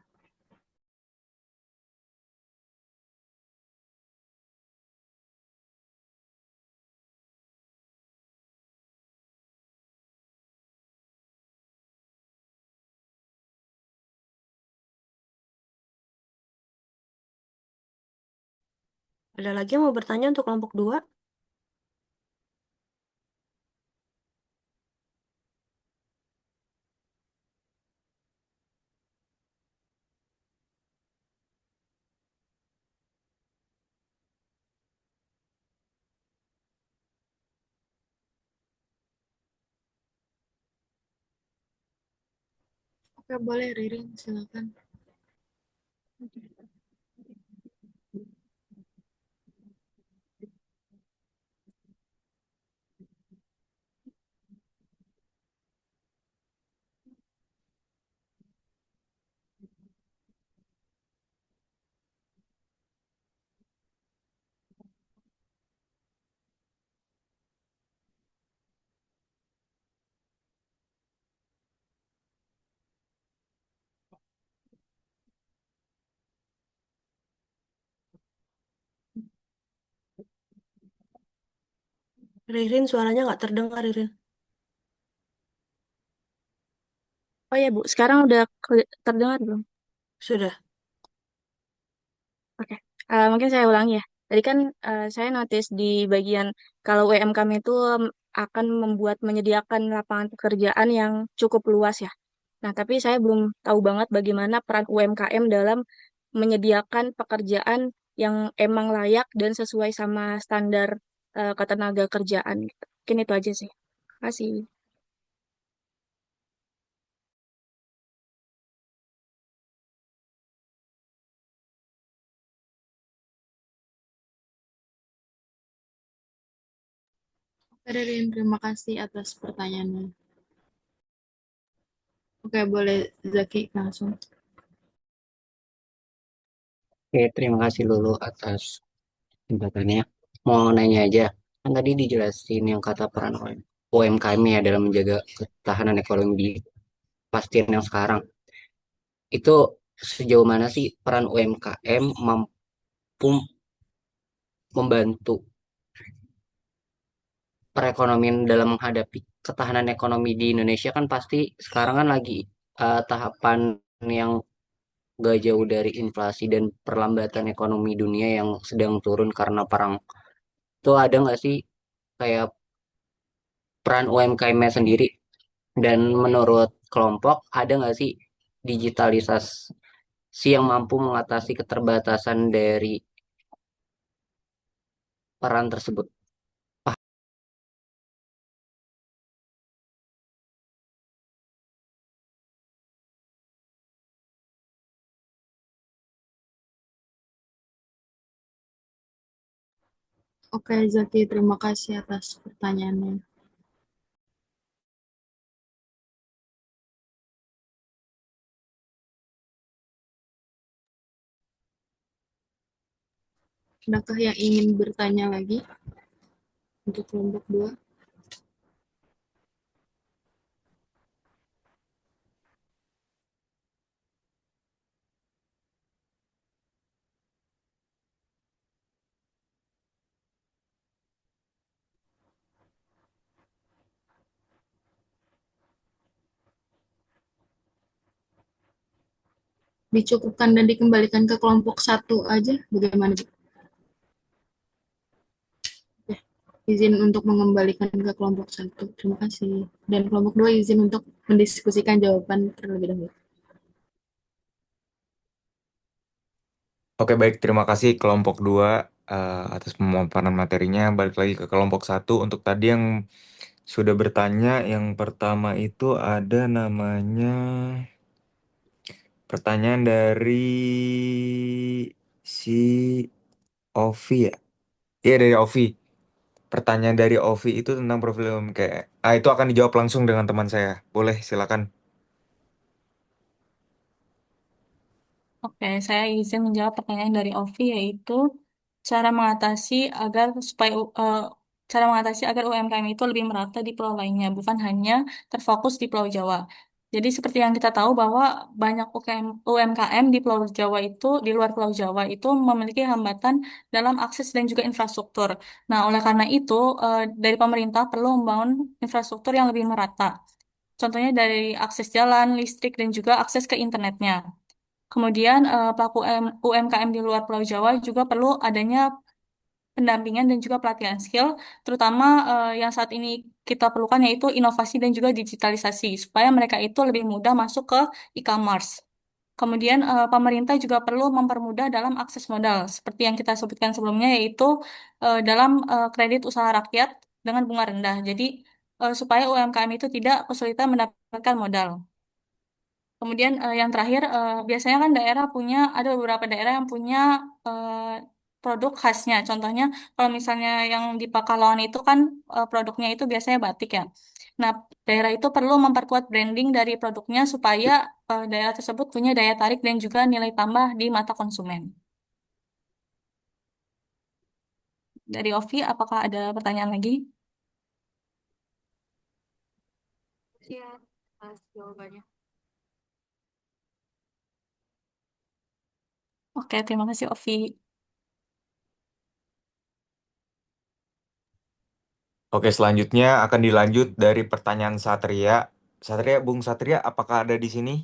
Ada lagi yang mau bertanya untuk kelompok 2? Oke, boleh, Ririn, silakan. Ririn, suaranya nggak terdengar, Ririn. Oh ya Bu, sekarang udah terdengar belum? Sudah. Oke, mungkin saya ulangi ya. Tadi kan saya notice di bagian kalau UMKM itu akan menyediakan lapangan pekerjaan yang cukup luas ya. Nah, tapi saya belum tahu banget bagaimana peran UMKM dalam menyediakan pekerjaan yang emang layak dan sesuai sama standar ketenaga kerjaan gitu. Mungkin itu aja sih. Terima kasih. Oke, Ririn, terima kasih atas pertanyaannya. Oke, boleh Zaki langsung. Oke, terima kasih Lulu atas kesempatannya. Mau nanya aja, kan tadi dijelasin yang kata peran UMKM ya dalam menjaga ketahanan ekonomi di pastian yang sekarang. Itu sejauh mana sih peran UMKM mampu membantu perekonomian dalam menghadapi ketahanan ekonomi di Indonesia kan pasti sekarang kan lagi tahapan yang gak jauh dari inflasi dan perlambatan ekonomi dunia yang sedang turun karena perang. Itu ada nggak sih kayak peran UMKM-nya sendiri? Dan menurut kelompok, ada nggak sih digitalisasi yang mampu mengatasi keterbatasan dari peran tersebut? Oke, Zaki, terima kasih atas pertanyaannya. Adakah yang ingin bertanya lagi untuk kelompok 2? Dicukupkan dan dikembalikan ke kelompok 1 aja, bagaimana? Oke, izin untuk mengembalikan ke kelompok 1. Terima kasih. Dan kelompok 2 izin untuk mendiskusikan jawaban terlebih dahulu. Oke, baik. Terima kasih kelompok 2 atas pemaparan materinya. Balik lagi ke kelompok 1. Untuk tadi yang sudah bertanya, yang pertama itu ada namanya pertanyaan dari si Ovi ya? Iya, dari Ovi. Pertanyaan dari Ovi itu tentang profil UMKM. Itu akan dijawab langsung dengan teman saya. Boleh, silakan. Oke, saya izin menjawab pertanyaan dari Ovi, yaitu cara mengatasi agar cara mengatasi agar UMKM itu lebih merata di pulau lainnya, bukan hanya terfokus di Pulau Jawa. Jadi seperti yang kita tahu bahwa banyak UMKM di Pulau Jawa itu, di luar Pulau Jawa itu memiliki hambatan dalam akses dan juga infrastruktur. Nah, oleh karena itu, dari pemerintah perlu membangun infrastruktur yang lebih merata. Contohnya dari akses jalan, listrik, dan juga akses ke internetnya. Kemudian pelaku UMKM di luar Pulau Jawa juga perlu adanya pendampingan dan juga pelatihan skill, terutama yang saat ini kita perlukan yaitu inovasi dan juga digitalisasi, supaya mereka itu lebih mudah masuk ke e-commerce. Kemudian pemerintah juga perlu mempermudah dalam akses modal, seperti yang kita sebutkan sebelumnya, yaitu dalam kredit usaha rakyat dengan bunga rendah. Jadi supaya UMKM itu tidak kesulitan mendapatkan modal. Kemudian yang terakhir, biasanya kan ada beberapa daerah yang punya eh, produk khasnya. Contohnya, kalau misalnya yang di Pekalongan itu kan produknya itu biasanya batik ya. Nah, daerah itu perlu memperkuat branding dari produknya supaya daerah tersebut punya daya tarik dan juga nilai tambah di mata konsumen. Dari Ovi, apakah ada pertanyaan lagi? Iya, atas jawabannya. Oke, terima kasih Ovi. Oke, selanjutnya akan dilanjut dari pertanyaan Satria. Satria, Bung Satria, apakah ada di sini?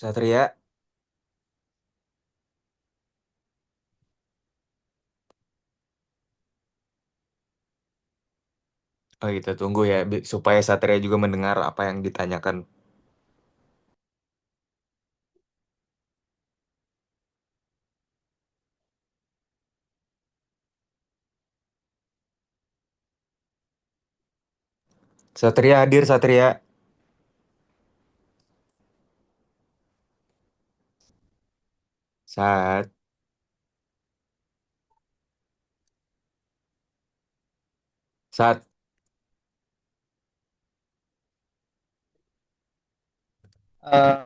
Satria? Oh, kita tunggu ya, supaya Satria juga mendengar apa yang ditanyakan. Satria hadir, Satria. Sat, Sat. Eh,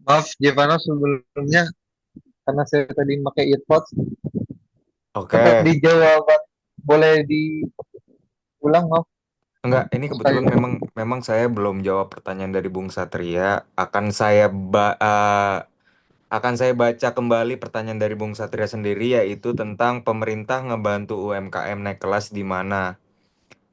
maaf Jevano sebelumnya karena saya tadi pakai earpods sempat Oke, dijawab, boleh diulang maaf. Enggak, ini Saya kebetulan memang memang saya belum jawab pertanyaan dari Bung Satria. Akan saya baca kembali pertanyaan dari Bung Satria sendiri, yaitu tentang pemerintah ngebantu UMKM naik kelas di mana.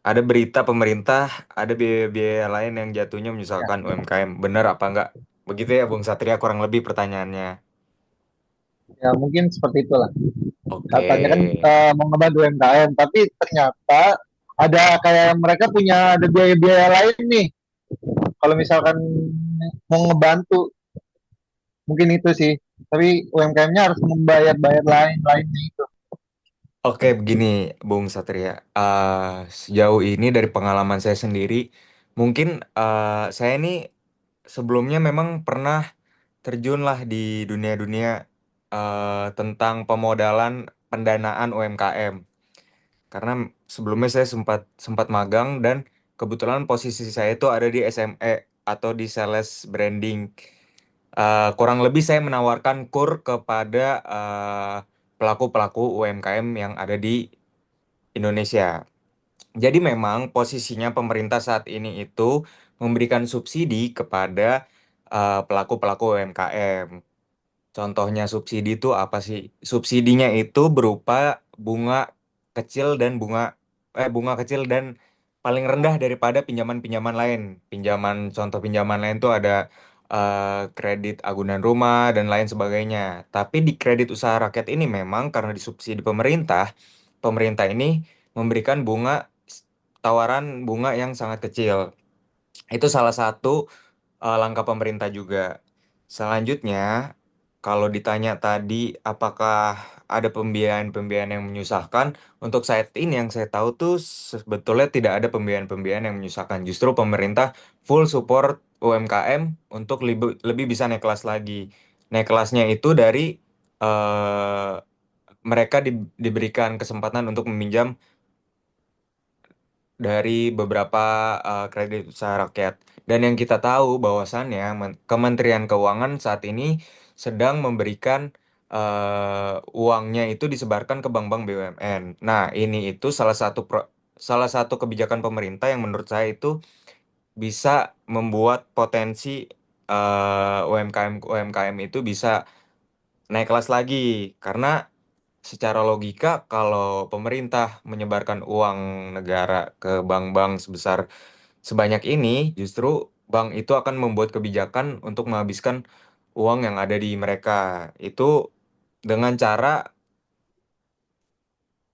Ada berita pemerintah, ada biaya-biaya lain yang jatuhnya ya, menyusahkan UMKM. Benar apa enggak? Begitu ya Bung Satria kurang lebih pertanyaannya. ya mungkin seperti itulah. Oke. Katanya kan mau ngebantu UMKM, tapi ternyata ada kayak mereka punya ada biaya-biaya lain nih. Kalau misalkan mau ngebantu, mungkin itu sih. Tapi UMKM-nya harus membayar-bayar lain-lainnya itu. Oke, begini Bung Satria. Sejauh ini dari pengalaman saya sendiri, mungkin saya ini sebelumnya memang pernah terjun lah di dunia-dunia tentang pemodalan pendanaan UMKM. Karena sebelumnya saya sempat sempat magang dan kebetulan posisi saya itu ada di SME atau di sales branding. Kurang lebih saya menawarkan kur kepada pelaku-pelaku UMKM yang ada di Indonesia. Jadi memang posisinya pemerintah saat ini itu memberikan subsidi kepada pelaku-pelaku UMKM. Contohnya subsidi itu apa sih? Subsidinya itu berupa bunga kecil dan bunga kecil dan paling rendah daripada pinjaman-pinjaman lain. Contoh pinjaman lain tuh ada kredit agunan rumah dan lain sebagainya. Tapi di kredit usaha rakyat ini memang karena disubsidi pemerintah, pemerintah ini memberikan tawaran bunga yang sangat kecil. Itu salah satu langkah pemerintah juga. Selanjutnya, kalau ditanya tadi apakah ada pembiayaan-pembiayaan yang menyusahkan, untuk saat ini yang saya tahu tuh sebetulnya tidak ada pembiayaan-pembiayaan yang menyusahkan. Justru pemerintah full support UMKM untuk lebih bisa naik kelas lagi. Naik kelasnya itu dari eh, mereka diberikan kesempatan untuk meminjam dari beberapa kredit usaha rakyat. Dan yang kita tahu bahwasannya Kementerian Keuangan saat ini sedang memberikan uangnya itu disebarkan ke bank-bank BUMN. Nah, ini itu salah satu kebijakan pemerintah yang menurut saya itu bisa membuat potensi UMKM UMKM itu bisa naik kelas lagi karena secara logika, kalau pemerintah menyebarkan uang negara ke bank-bank sebanyak ini, justru bank itu akan membuat kebijakan untuk menghabiskan uang yang ada di mereka. Itu dengan cara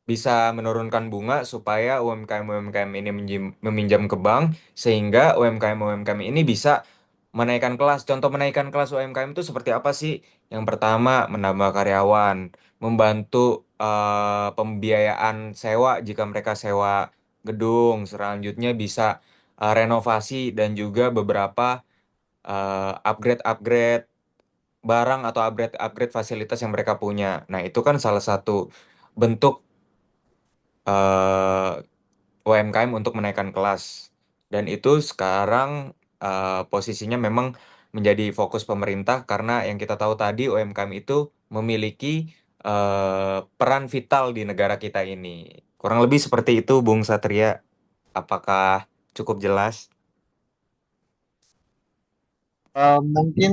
bisa menurunkan bunga supaya UMKM-UMKM ini meminjam ke bank, sehingga UMKM-UMKM ini bisa menaikkan kelas. Contoh menaikkan kelas UMKM itu seperti apa sih? Yang pertama, menambah karyawan, membantu pembiayaan sewa jika mereka sewa gedung. Selanjutnya bisa renovasi dan juga beberapa upgrade-upgrade barang atau upgrade-upgrade fasilitas yang mereka punya. Nah, itu kan salah satu bentuk UMKM untuk menaikkan kelas. Dan itu sekarang posisinya memang menjadi fokus pemerintah karena yang kita tahu tadi UMKM itu memiliki peran vital di negara kita ini. Kurang lebih seperti itu, Bung Satria. Apakah cukup jelas? Mungkin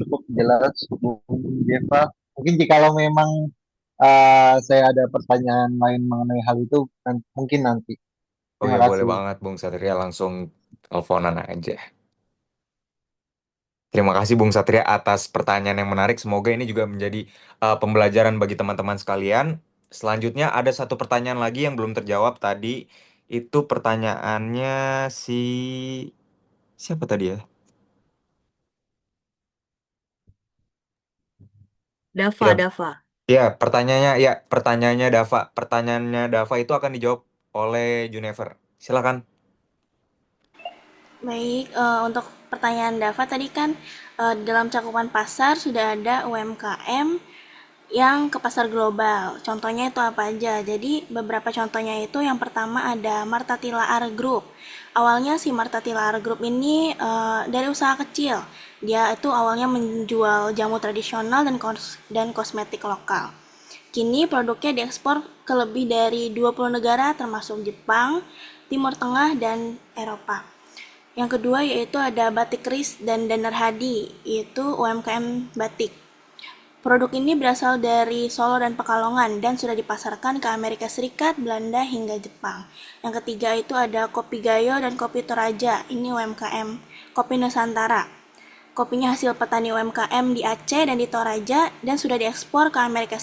cukup jelas, Bung Jeva. Mungkin jikalau memang saya ada pertanyaan lain mengenai hal itu, mungkin nanti. Oh Terima ya, boleh kasih. banget, Bung Satria. Langsung teleponan aja. Terima kasih Bung Satria atas pertanyaan yang menarik. Semoga ini juga menjadi pembelajaran bagi teman-teman sekalian. Selanjutnya ada satu pertanyaan lagi yang belum terjawab tadi. Itu pertanyaannya si siapa tadi ya? Dava, Ya, Dava. pertanyaannya Dava. Pertanyaannya Dava itu akan dijawab oleh Junifer. Silakan. Baik, untuk pertanyaan Dava tadi kan dalam cakupan pasar sudah ada UMKM yang ke pasar global. Contohnya itu apa aja? Jadi beberapa contohnya itu yang pertama ada Marta Tilaar Group. Awalnya si Marta Tilaar Group ini dari usaha kecil. Dia itu awalnya menjual jamu tradisional dan kosmetik lokal. Kini produknya diekspor ke lebih dari 20 negara termasuk Jepang, Timur Tengah, dan Eropa. Yang kedua yaitu ada Batik Keris dan Danar Hadi, yaitu UMKM batik. Produk ini berasal dari Solo dan Pekalongan dan sudah dipasarkan ke Amerika Serikat, Belanda, hingga Jepang. Yang ketiga itu ada Kopi Gayo dan Kopi Toraja, ini UMKM Kopi Nusantara. Kopinya hasil petani UMKM di Aceh dan di Toraja dan sudah diekspor ke Amerika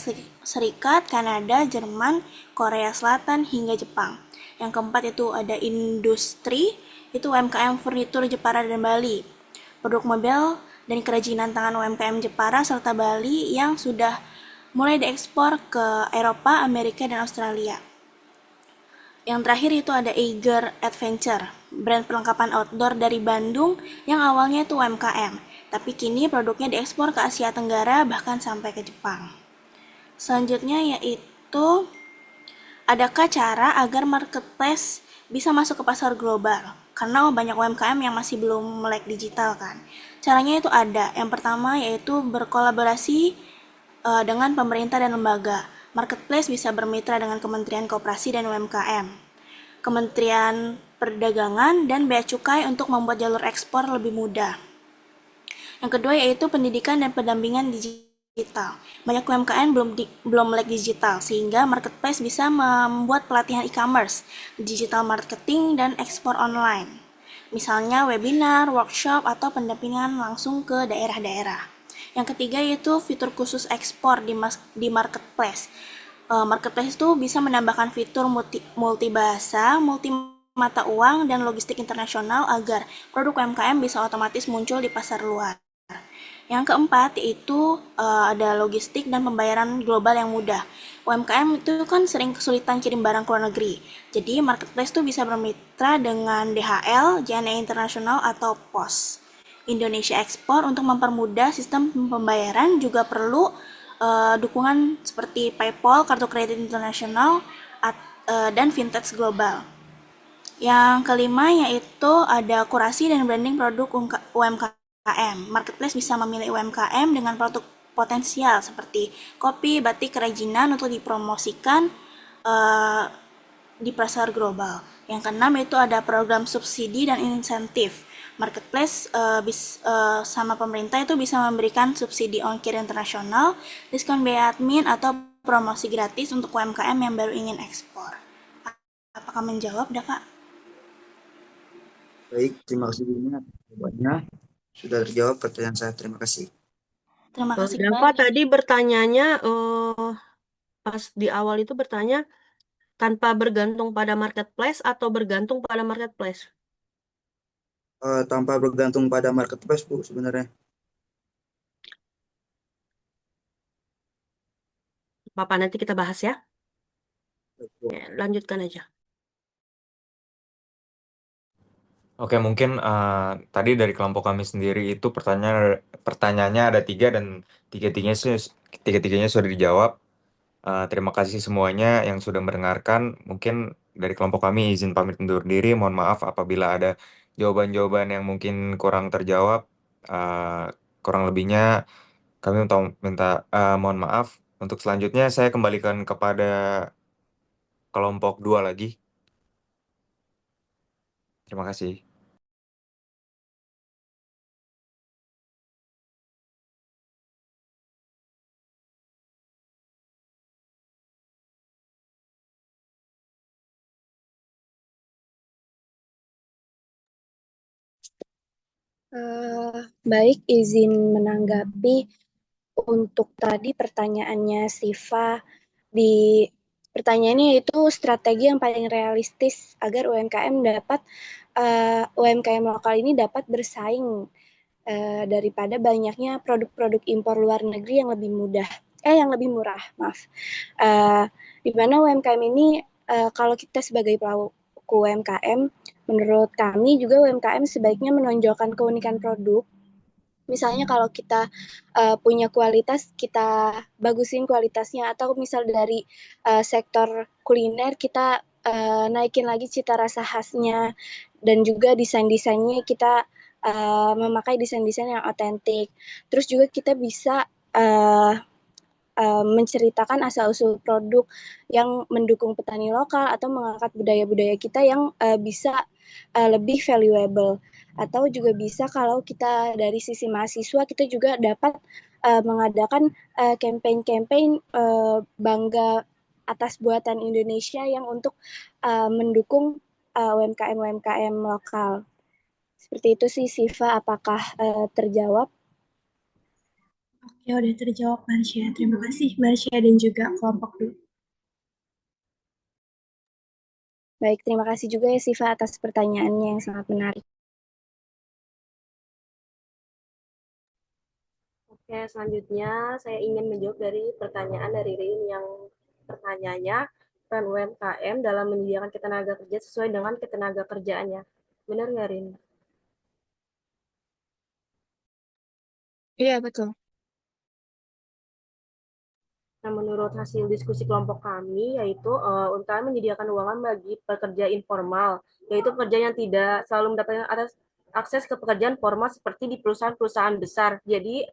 Serikat, Kanada, Jerman, Korea Selatan, hingga Jepang. Yang keempat itu ada Industri, itu UMKM Furnitur Jepara dan Bali. Produk mebel dan kerajinan tangan UMKM Jepara serta Bali yang sudah mulai diekspor ke Eropa, Amerika, dan Australia. Yang terakhir itu ada Eiger Adventure, brand perlengkapan outdoor dari Bandung yang awalnya itu UMKM, tapi kini produknya diekspor ke Asia Tenggara bahkan sampai ke Jepang. Selanjutnya yaitu, adakah cara agar marketplace bisa masuk ke pasar global? Karena banyak UMKM yang masih belum melek digital kan. Caranya itu ada. Yang pertama yaitu berkolaborasi dengan pemerintah dan lembaga. Marketplace bisa bermitra dengan Kementerian Koperasi dan UMKM, Kementerian Perdagangan, dan Bea Cukai untuk membuat jalur ekspor lebih mudah. Yang kedua yaitu pendidikan dan pendampingan digital. Banyak UMKM belum melek digital, sehingga marketplace bisa membuat pelatihan e-commerce, digital marketing, dan ekspor online. Misalnya webinar, workshop, atau pendampingan langsung ke daerah-daerah. Yang ketiga yaitu fitur khusus ekspor di marketplace. Marketplace itu bisa menambahkan fitur multibahasa, multi mata uang, dan logistik internasional agar produk UMKM bisa otomatis muncul di pasar luar. Yang keempat yaitu ada logistik dan pembayaran global yang mudah. UMKM itu kan sering kesulitan kirim barang ke luar negeri. Jadi marketplace itu bisa bermitra dengan DHL, JNE Internasional, atau POS. Indonesia Export untuk mempermudah sistem pembayaran juga perlu dukungan seperti PayPal, kartu kredit internasional, dan fintech global. Yang kelima yaitu ada kurasi dan branding produk UMKM. Marketplace bisa memilih UMKM dengan produk potensial seperti kopi, batik, kerajinan untuk dipromosikan di pasar global. Yang keenam itu ada program subsidi dan insentif. Marketplace sama pemerintah itu bisa memberikan subsidi ongkir internasional, diskon biaya admin, atau promosi gratis untuk UMKM yang baru ingin ekspor. Apakah menjawab, Kak? Baik, terima kasih banyak jawabannya. Sudah terjawab pertanyaan saya. Terima kasih. Terima kasih Dava banyak. tadi bertanyanya pas di awal itu bertanya tanpa bergantung pada marketplace atau bergantung pada marketplace. Tanpa bergantung pada marketplace, Bu, sebenarnya. Apa nanti kita bahas ya? Ya, lanjutkan aja. Oke, mungkin tadi dari kelompok kami sendiri itu pertanyaannya ada tiga dan tiga-tiganya sudah dijawab. Terima kasih semuanya yang sudah mendengarkan. Mungkin dari kelompok kami izin pamit undur diri. Mohon maaf apabila ada jawaban-jawaban yang mungkin kurang terjawab. Uh, Kurang lebihnya kami minta mohon maaf. Untuk selanjutnya saya kembalikan kepada kelompok dua lagi. Terima kasih. Baik, izin menanggapi untuk tadi pertanyaannya Siva. Di pertanyaannya itu strategi yang paling realistis agar UMKM lokal ini dapat bersaing daripada banyaknya produk-produk impor luar negeri yang yang lebih murah, maaf. Di mana UMKM ini kalau kita sebagai pelaku UMKM, menurut kami juga UMKM sebaiknya menonjolkan keunikan produk. Misalnya kalau kita punya kualitas, kita bagusin kualitasnya, atau misal dari sektor kuliner kita naikin lagi cita rasa khasnya, dan juga desain-desainnya kita memakai desain-desain yang otentik. Terus juga kita bisa menceritakan asal-usul produk yang mendukung petani lokal atau mengangkat budaya-budaya kita yang bisa lebih valuable. Atau juga bisa kalau kita dari sisi mahasiswa kita juga dapat mengadakan campaign-campaign bangga atas buatan Indonesia yang untuk mendukung UMKM-UMKM lokal. Seperti itu sih, Siva. Apakah terjawab? Oke, udah terjawab Marsha. Terima kasih Marsha dan juga kelompok dua. Baik, terima kasih juga ya Siva atas pertanyaannya yang sangat menarik. Oke, selanjutnya saya ingin menjawab dari pertanyaan dari Rin yang pertanyaannya, peran UMKM dalam menyediakan ketenaga kerja sesuai dengan ketenaga kerjaannya. Benar nggak, Rin? Iya, betul. Nah, menurut hasil diskusi kelompok kami, yaitu UMKM menyediakan ruangan bagi pekerja informal, yaitu pekerja yang tidak selalu mendapatkan akses ke pekerjaan formal seperti di perusahaan-perusahaan besar. Jadi,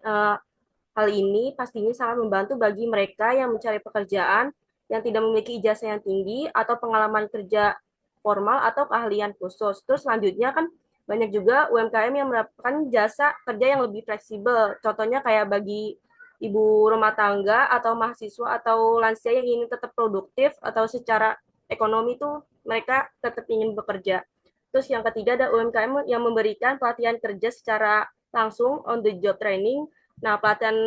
hal ini pastinya sangat membantu bagi mereka yang mencari pekerjaan yang tidak memiliki ijazah yang tinggi atau pengalaman kerja formal atau keahlian khusus. Terus selanjutnya kan banyak juga UMKM yang mendapatkan jasa kerja yang lebih fleksibel. Contohnya kayak bagi ibu rumah tangga atau mahasiswa atau lansia yang ingin tetap produktif atau secara ekonomi tuh mereka tetap ingin bekerja. Terus yang ketiga ada UMKM yang memberikan pelatihan kerja secara langsung on the job training. Nah, pelatihan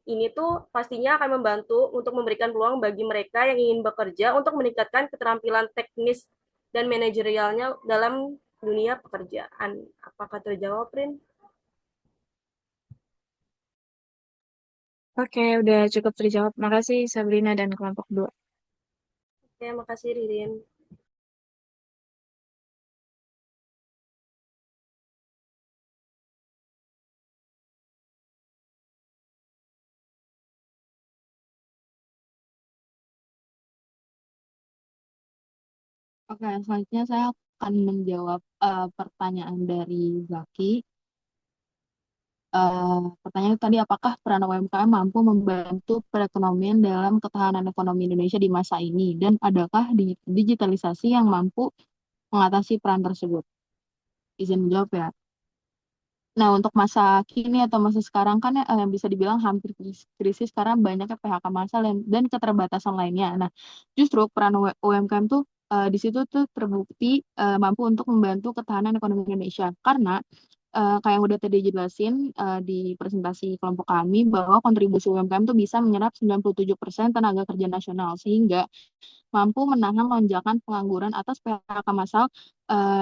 ini tuh pastinya akan membantu untuk memberikan peluang bagi mereka yang ingin bekerja untuk meningkatkan keterampilan teknis dan manajerialnya dalam dunia pekerjaan. Apakah terjawab, Rin? Oke, udah cukup terjawab. Makasih Sabrina dan kelompok 2. Oke, makasih Ririn. Oke, selanjutnya saya akan menjawab pertanyaan dari Zaki. Pertanyaan tadi, apakah peran UMKM mampu membantu perekonomian dalam ketahanan ekonomi Indonesia di masa ini? Dan adakah digitalisasi yang mampu mengatasi peran tersebut? Izin menjawab ya. Nah, untuk masa kini atau masa sekarang kan yang bisa dibilang hampir krisis karena banyaknya PHK massal dan keterbatasan lainnya. Nah, justru peran UMKM tuh di situ tuh terbukti mampu untuk membantu ketahanan ekonomi Indonesia. Karena kayak yang udah tadi jelasin di presentasi kelompok kami bahwa kontribusi UMKM tuh bisa menyerap 97% tenaga kerja nasional sehingga mampu menahan lonjakan pengangguran atas PHK massal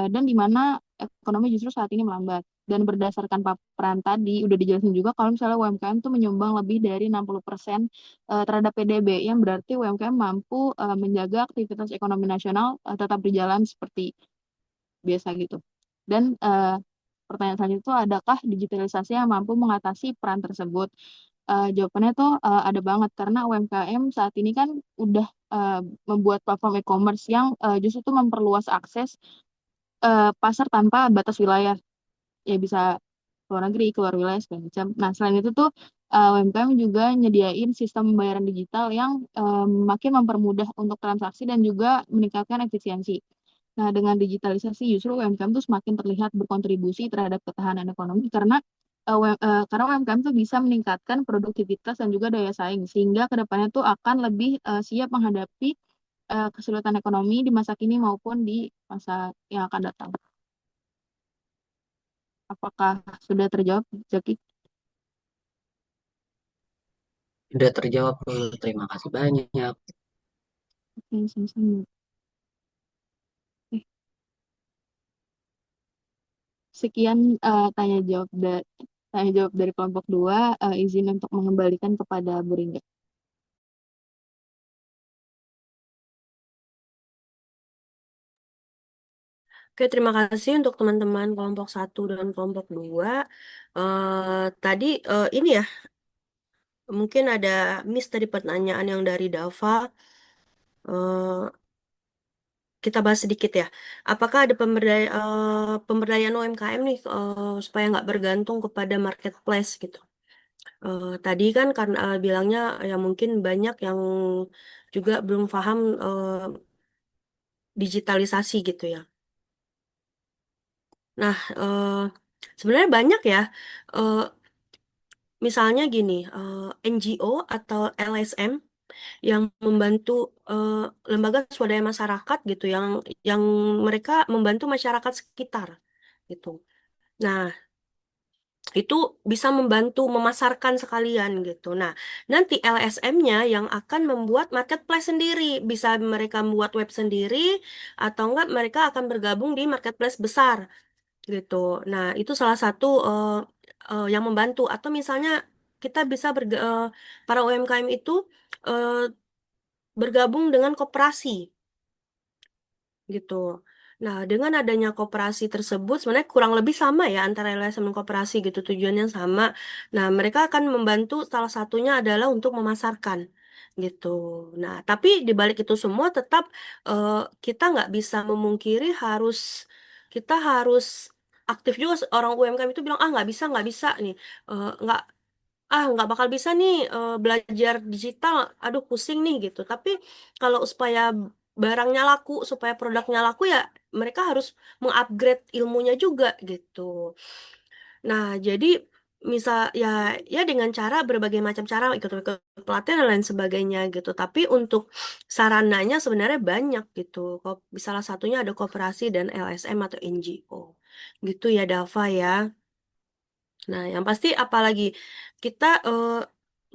dan di mana ekonomi justru saat ini melambat. Dan berdasarkan paparan tadi udah dijelasin juga kalau misalnya UMKM tuh menyumbang lebih dari 60% terhadap PDB yang berarti UMKM mampu menjaga aktivitas ekonomi nasional tetap berjalan seperti biasa gitu. Dan pertanyaan selanjutnya itu adakah digitalisasi yang mampu mengatasi peran tersebut? Jawabannya tuh ada banget karena UMKM saat ini kan udah membuat platform e-commerce yang justru tuh memperluas akses pasar tanpa batas wilayah. Ya bisa luar negeri, keluar wilayah segala macam. Nah, selain itu tuh UMKM juga nyediain sistem pembayaran digital yang makin mempermudah untuk transaksi dan juga meningkatkan efisiensi. Nah, dengan digitalisasi justru UMKM tuh semakin terlihat berkontribusi terhadap ketahanan ekonomi karena UMKM tuh bisa meningkatkan produktivitas dan juga daya saing sehingga kedepannya tuh akan lebih siap menghadapi kesulitan ekonomi di masa kini maupun di masa yang akan datang. Apakah sudah terjawab, Jaki? Sudah terjawab, terima kasih banyak. Oke, sama-sama. Eh, Sekian tanya jawab dari kelompok 2. Izin untuk mengembalikan kepada Bu Ringga. Oke, terima kasih untuk teman-teman kelompok 1 dan kelompok 2. Tadi ini ya, mungkin ada miss tadi pertanyaan yang dari Dava. Eh, kita bahas sedikit ya. Apakah ada pemberdayaan UMKM nih supaya nggak bergantung kepada marketplace gitu? Tadi kan karena bilangnya ya mungkin banyak yang juga belum paham digitalisasi gitu ya. Nah, sebenarnya banyak ya. Eh, Misalnya gini, NGO atau LSM yang membantu eh, lembaga swadaya masyarakat gitu, yang mereka membantu masyarakat sekitar gitu. Nah, itu bisa membantu memasarkan sekalian gitu. Nah, nanti LSM-nya yang akan membuat marketplace sendiri, bisa mereka membuat web sendiri atau enggak mereka akan bergabung di marketplace besar gitu. Nah, itu salah satu yang membantu. Atau misalnya kita bisa para UMKM itu eh, bergabung dengan koperasi gitu. Nah, dengan adanya koperasi tersebut sebenarnya kurang lebih sama ya antara LSM dan koperasi gitu, tujuannya sama. Nah, mereka akan membantu salah satunya adalah untuk memasarkan gitu. Nah, tapi di balik itu semua tetap eh, kita nggak bisa memungkiri kita harus aktif juga. Orang UMKM itu bilang nggak bisa nih. Nggak bakal bisa nih belajar digital, aduh pusing nih gitu. Tapi kalau supaya barangnya laku, supaya produknya laku ya mereka harus mengupgrade ilmunya juga gitu. Nah, jadi misal ya ya dengan cara berbagai macam cara ikut pelatihan dan lain sebagainya gitu. Tapi untuk sarananya sebenarnya banyak gitu. Salah satunya ada koperasi dan LSM atau NGO. Gitu ya Dava ya. Nah, yang pasti apalagi kita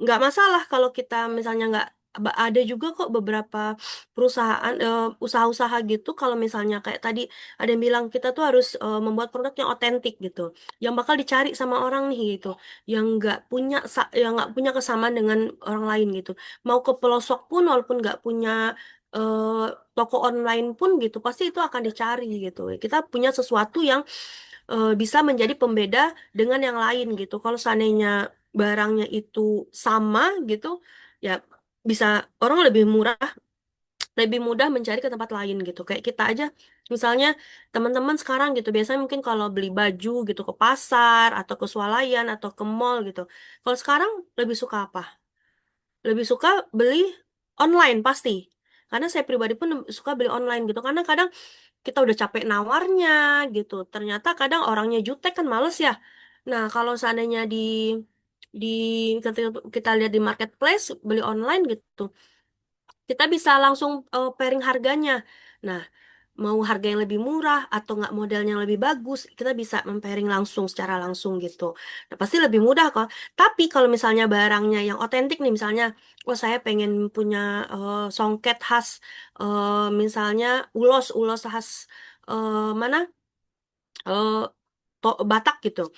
nggak masalah kalau kita misalnya nggak ada juga kok beberapa perusahaan usaha-usaha gitu kalau misalnya kayak tadi ada yang bilang kita tuh harus membuat produk yang otentik gitu, yang bakal dicari sama orang nih gitu, yang nggak punya kesamaan dengan orang lain gitu. Mau ke pelosok pun walaupun nggak punya eh, toko online pun gitu pasti itu akan dicari gitu. Kita punya sesuatu yang bisa menjadi pembeda dengan yang lain gitu. Kalau seandainya barangnya itu sama gitu, ya bisa orang lebih mudah mencari ke tempat lain gitu. Kayak kita aja, misalnya teman-teman sekarang gitu, biasanya mungkin kalau beli baju gitu ke pasar atau ke swalayan atau ke mall gitu. Kalau sekarang lebih suka apa? Lebih suka beli online pasti. Karena saya pribadi pun suka beli online gitu. Karena kadang kita udah capek nawarnya gitu. Ternyata kadang orangnya jutek kan males ya. Nah, kalau seandainya di ketika kita lihat di marketplace beli online gitu, kita bisa langsung pairing harganya. Nah, mau harga yang lebih murah atau nggak modelnya yang lebih bagus, kita bisa mempairing langsung secara langsung gitu. Nah, pasti lebih mudah kok. Tapi kalau misalnya barangnya yang otentik nih, misalnya, oh saya pengen punya songket khas, misalnya ulos khas mana? eh Batak gitu.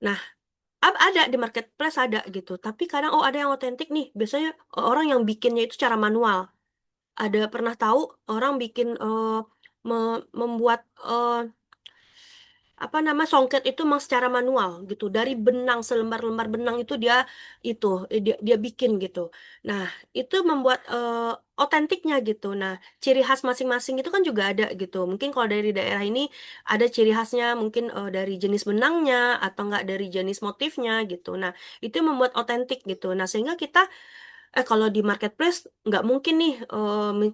Nah, ada di marketplace ada gitu. Tapi kadang ada yang otentik nih. Biasanya orang yang bikinnya itu secara manual. Ada pernah tahu orang bikin membuat apa nama songket itu memang secara manual gitu dari benang selembar-lembar benang itu itu dia bikin gitu. Nah, itu membuat otentiknya gitu. Nah, ciri khas masing-masing itu kan juga ada gitu. Mungkin kalau dari daerah ini ada ciri khasnya mungkin dari jenis benangnya atau enggak dari jenis motifnya gitu. Nah, itu yang membuat otentik gitu. Nah, sehingga kita kalau di marketplace nggak mungkin nih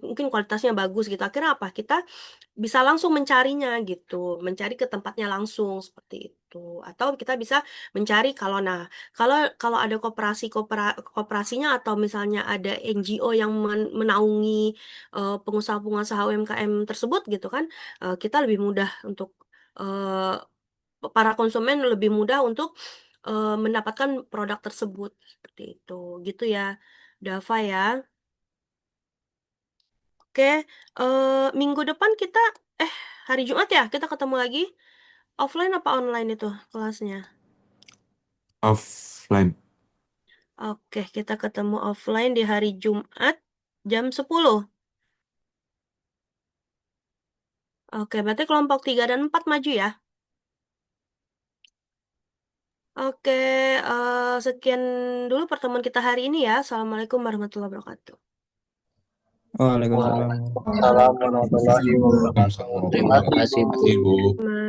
mungkin kualitasnya bagus gitu. Akhirnya apa? Kita bisa langsung mencarinya gitu, mencari ke tempatnya langsung seperti itu. Atau kita bisa mencari kalau kalau ada kooperasinya atau misalnya ada NGO yang menaungi pengusaha-pengusaha UMKM tersebut gitu kan, kita lebih mudah untuk para konsumen lebih mudah untuk mendapatkan produk tersebut seperti itu. Gitu ya, Dava ya. Oke, minggu depan eh hari Jumat ya kita ketemu lagi. Offline apa online itu kelasnya? Offline. Oke, kita ketemu offline di hari Jumat jam 10. Oke, berarti kelompok 3 dan 4 maju ya. Oke, sekian dulu pertemuan kita hari ini ya. Assalamualaikum warahmatullahi wabarakatuh. Waalaikumsalam. Waalaikumsalam warahmatullahi wabarakatuh. Terima Terima kasih, kasih, Bu. Bu. Ibu. Mas.